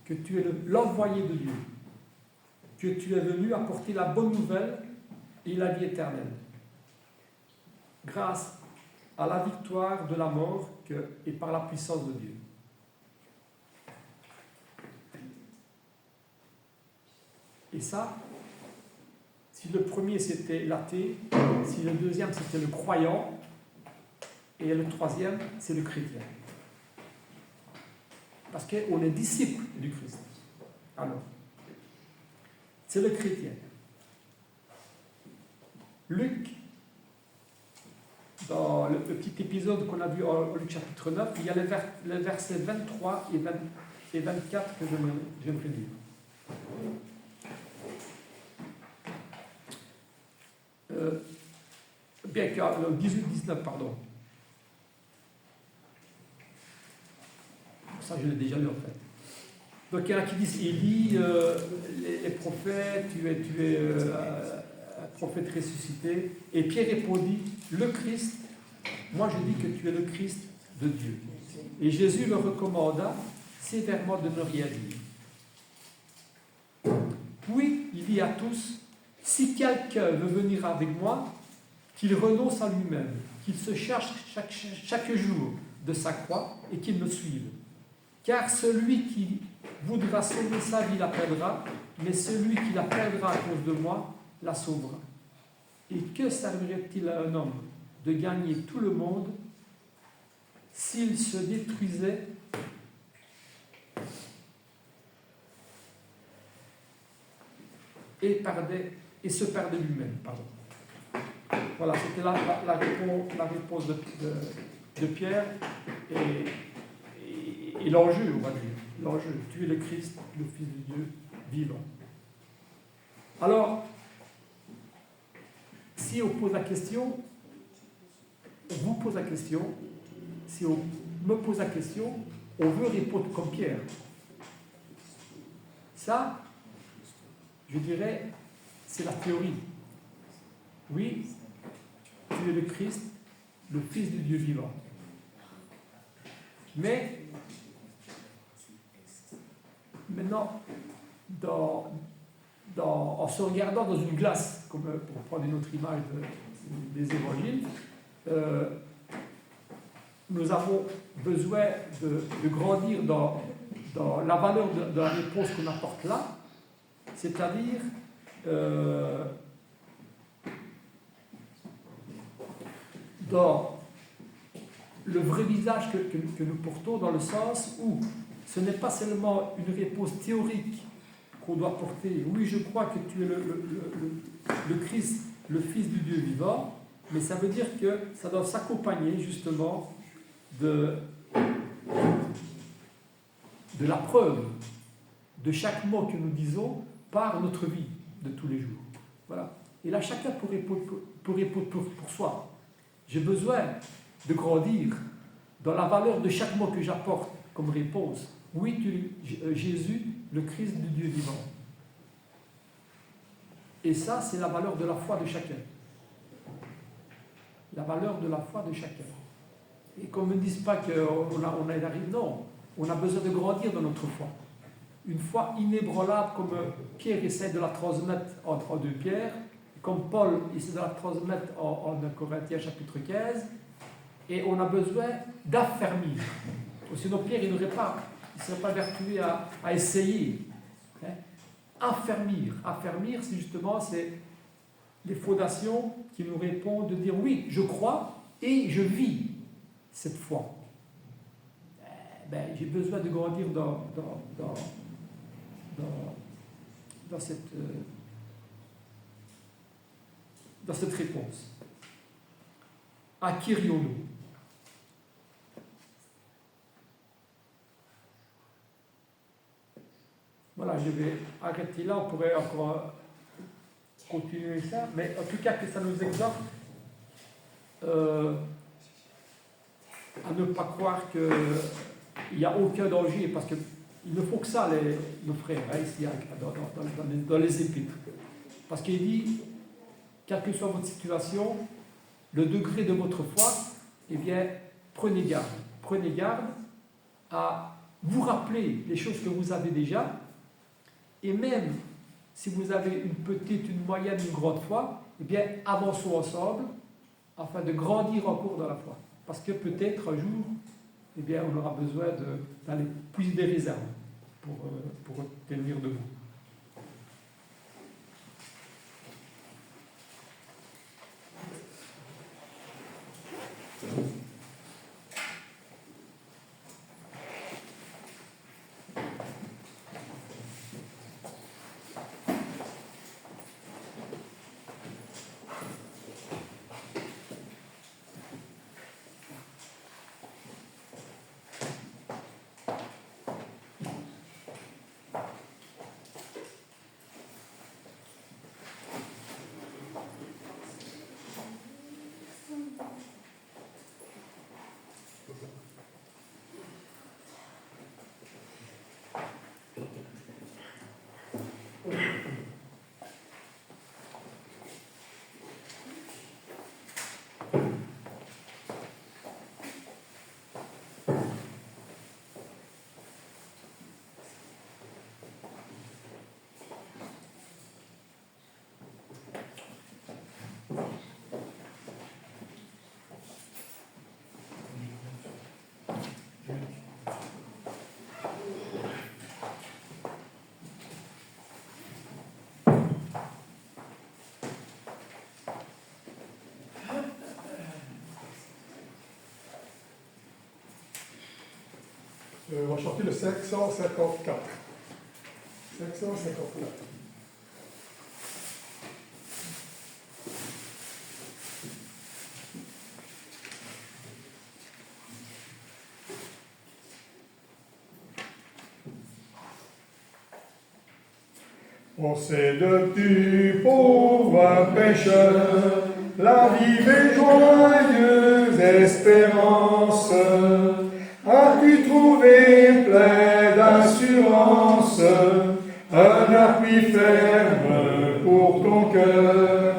que tu es l'envoyé de Dieu, que tu es venu apporter la bonne nouvelle et la vie éternelle, grâce à la victoire de la mort et par la puissance de Dieu. Et ça, si le premier c'était l'athée, si le deuxième c'était le croyant, et le troisième c'est le chrétien. Parce qu'on est disciple du Christ. Alors, c'est le chrétien. Luc, dans le petit épisode qu'on a vu en Luc chapitre 9, il y a les versets 23 et 24 que j'aimerais lire. Bien que 18-19, pardon. Ça, je l'ai déjà lu en fait. Donc il y en a qui disent Élie, les prophètes, tu es un prophète ressuscité. Et Pierre répondit, le Christ, moi je dis que tu es le Christ de Dieu. Et Jésus leur recommanda sévèrement de ne rien dire. Puis il dit à tous, si quelqu'un veut venir avec moi, qu'il renonce à lui-même, qu'il se charge chaque jour de sa croix et qu'il me suive. Car celui qui voudra sauver sa vie la perdra, mais celui qui la perdra à cause de moi la sauvera. Et que servirait-il à un homme de gagner tout le monde s'il se détruisait et se perdait lui-même, pardon. Voilà, c'était la réponse de Pierre et l'enjeu, on va dire. L'enjeu, tu es le Christ, le Fils de Dieu vivant. Alors, si on pose la question, on vous pose la question, si on me pose la question, on veut répondre comme Pierre. Ça, je dirais, c'est la théorie. Oui, tu es le Christ, le Fils du Dieu vivant. Mais, maintenant, en se regardant dans une glace, comme pour prendre une autre image des évangiles, nous avons besoin de grandir dans la valeur de la réponse qu'on apporte là, c'est-à-dire dans le vrai visage que nous portons, dans le sens où ce n'est pas seulement une réponse théorique qu'on doit porter. Oui, je crois que tu es le Christ, le Fils du Dieu vivant, mais ça veut dire que ça doit s'accompagner justement de la preuve de chaque mot que nous disons par notre vie de tous les jours. Voilà. Et là, chacun peut répondre pour soi. J'ai besoin de grandir dans la valeur de chaque mot que j'apporte comme réponse. Oui, tu es Jésus, le Christ du Dieu vivant. Et ça, c'est la valeur de la foi de chacun. La valeur de la foi de chacun. Et qu'on ne me dise pas qu'on arrive, non. On a besoin de grandir dans notre foi. Une foi inébranlable, comme Pierre essaie de la transmettre en 2 Pierre, comme Paul essaie de la transmettre en 1 Corinthiens chapitre 15, et on a besoin d'affermir. Sinon Pierre, il ne serait pas vertueux à essayer. Hein? Affermir, c'est justement les fondations qui nous répondent de dire oui, je crois et je vis cette foi. J'ai besoin de grandir dans cette réponse. À qui rions-nous? Voilà, je vais arrêter là, on pourrait encore continuer ça, mais en tout cas que ça nous exhorte à ne pas croire qu'il n'y a aucun danger, parce qu'il ne faut que ça, nos frères, hein, ici, dans les épîtres. Parce qu'il dit, quelle que soit votre situation, le degré de votre foi, eh bien, prenez garde. Prenez garde à vous rappeler les choses que vous avez déjà, et même si vous avez une petite, une moyenne, une grande foi, eh bien, avançons ensemble afin de grandir encore dans la foi. Parce que peut-être un jour, eh bien, on aura besoin d'aller puiser des réserves pour tenir debout. On va chanter le 554. 554. On sait de tu, pauvre pécheur, la vive et joyeuse espérance. As-tu trouvé plein d'assurance un appui ferme pour ton cœur?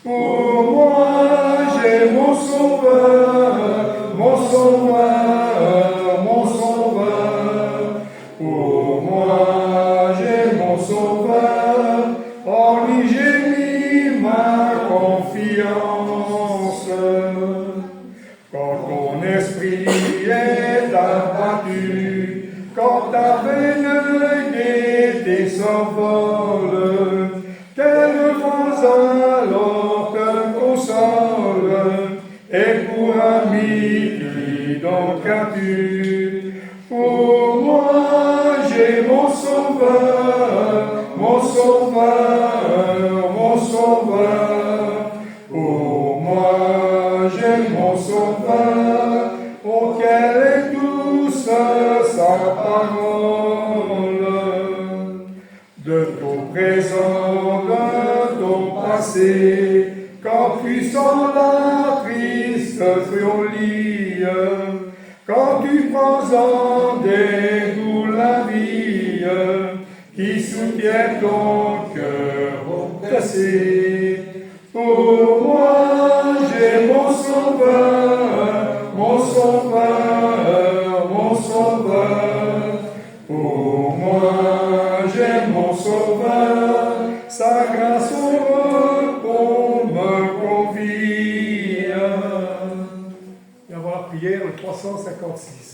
Pour moi, j'ai mon sauveur, mon sauveur, mon sauveur. Pour moi, j'ai mon sauveur, en lui j'ai mis ma confiance. Quand ton esprit est abattu, quand ta veine gaieté s'envole, quel vent alors te console, et pour ami qui donc as-tu? Pour moi j'ai mon sauveur, mon sauveur, mon sauveur. Pour moi j'ai mon sauveur, oh quelle est douce sa parole. De ton présent, de ton passé, quand puissant la triste folie, quand tu prends en dégoût la vie, qui soutient ton cœur oppressé. Pour moi, j'ai mon sauveur, mon sauveur, mon sauveur. Pour moi, j'ai mon sauveur, sa grâce au repos me convie. Et avant la prière, le 356.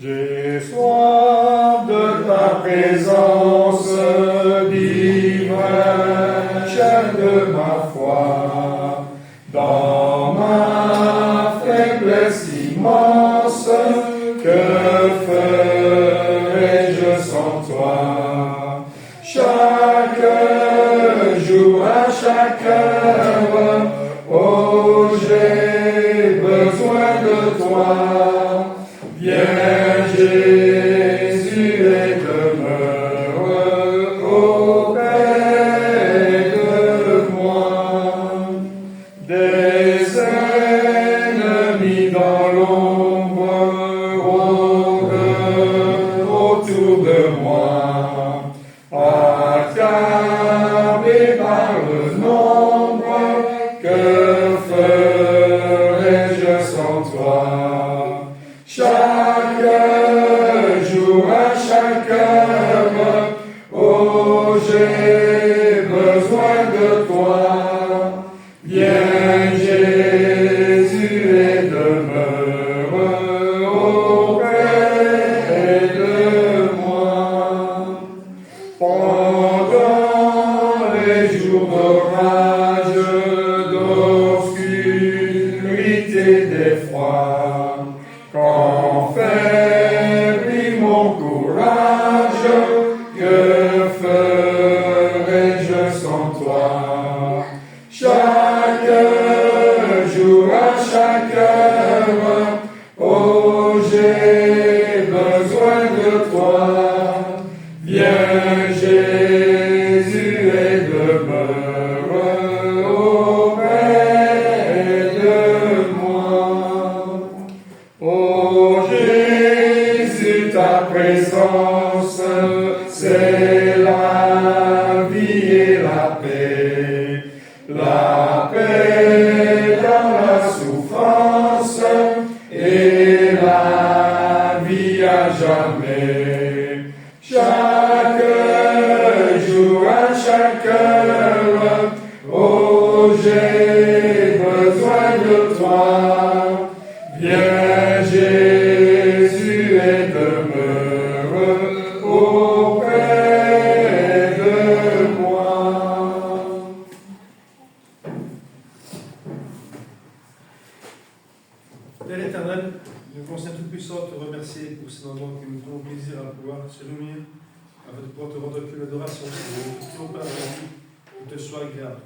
J'ai soif de ta présence divine, chair de ma foi, dans ma faiblesse immense, que ferais-je sans toi? Chaque jour, à chaque heure, oh, j'ai besoin de toi. Viens et d'effroi. Quand faiblit mon courage, que ferai-je sans toi? Chaque jour, à chaque heure, oh, j'ai besoin de toi. Viens, Jésus, et demeure auprès de moi. Oh Jésus, ta présence, c'est la vie et la paix. La paix dans la souffrance et la vie à jamais. Chaque jour, à chaque heure, oh, j'ai besoin de toi. Viens, Jésus, et demeure auprès de moi. Père éternel, nous voulons Saint Tout-Puissant te remercier pour ce moment que nous avons plaisir à pouvoir se réunir afin de pouvoir te rendre culte d'adoration, Seigneur. Nous Père, que te soit agréable.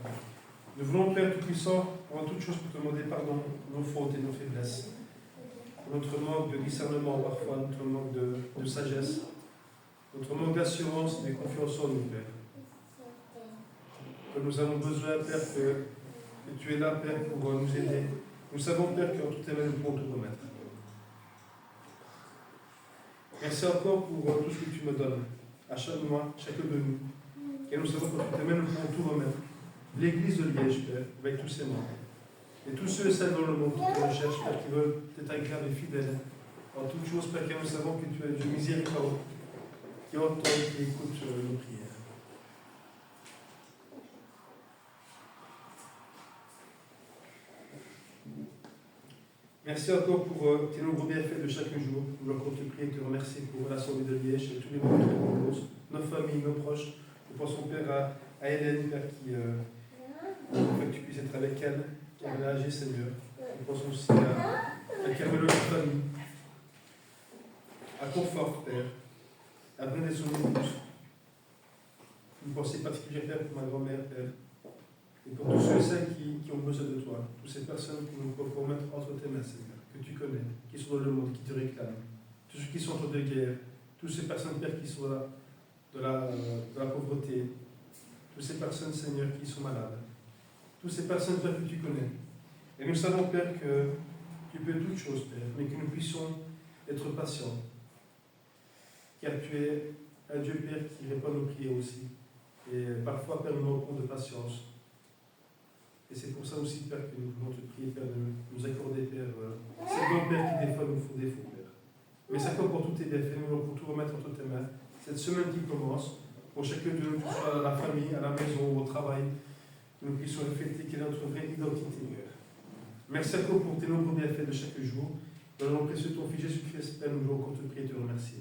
Nous voulons, Père Tout-Puissant, avant toute chose, pour te demander pardon pour nos fautes et nos faiblesses, pour notre manque de discernement parfois, notre manque de sagesse, notre manque d'assurance et de confiance en nous, Père. Que nous avons besoin, Père, que tu es là, Père, pour nous aider. Nous savons, Père, qu'en tout événement, nous pouvons tout remettre. Merci encore pour tout ce que tu me donnes, à chaque mois, chacun de nous. Et nous savons qu'en tout événement, nous pouvons tout remettre. L'Église de Liège, Père, avec tous ses membres. Et tous ceux et celles dans le monde qui te recherchent, Père, qui veulent être agréables et fidèles. En toutes choses, Père, car nous savons que tu es Dieu miséricordieux, qui entend et qui écoute nos prières. Merci encore pour tes nombreux bienfaits de chaque jour. Nous voulons encore te prier et te remercier pour l'Assemblée de Liège et tous les membres de la Cause, nos familles, nos proches. Nous pensons, Père, à Hélène, Père, qui que tu puisses être avec elle, qu'elle a agi, Seigneur. Nous pensons aussi à Carmelo et sa famille, à Confort, Père, à Brenda et son épouse. Une pensée particulière, Père, pour ma grand-mère, Père, et pour tous ceux et celles qui ont besoin de toi, toutes ces personnes que nous pouvons mettre entre tes mains, Seigneur, que tu connais, qui sont dans le monde, qui te réclament, tous ceux qui sont en de guerre, toutes ces personnes, Père, qui sont là, de la pauvreté, toutes ces personnes, Seigneur, qui sont malades, toutes ces personnes, Père, que tu connais. Et nous savons, Père, que tu peux toutes choses, Père, mais que nous puissions être patients, car tu es un Dieu, Père, qui répond aux prières aussi. Et parfois, Père, nous manquons de patience. Et c'est pour ça aussi, Père, que nous voulons te prier, Père, de nous accorder, Père, ces dons, Père, qui des fois nous font défaut, Père. Mais ça comme pour tous tes bienfaits, nous voulons pour tout remettre entre tes mains. Cette semaine qui commence, pour chacun de nous, que ce soit à la famille, à la maison, au travail, que nous puissions refléter quelle est notre vraie identité, Père. Merci encore pour tes nombreux bienfaits de chaque jour. Dans le nom précieux de ton Fils Jésus-Christ, Père, nous voulons encore te prier et te remercier.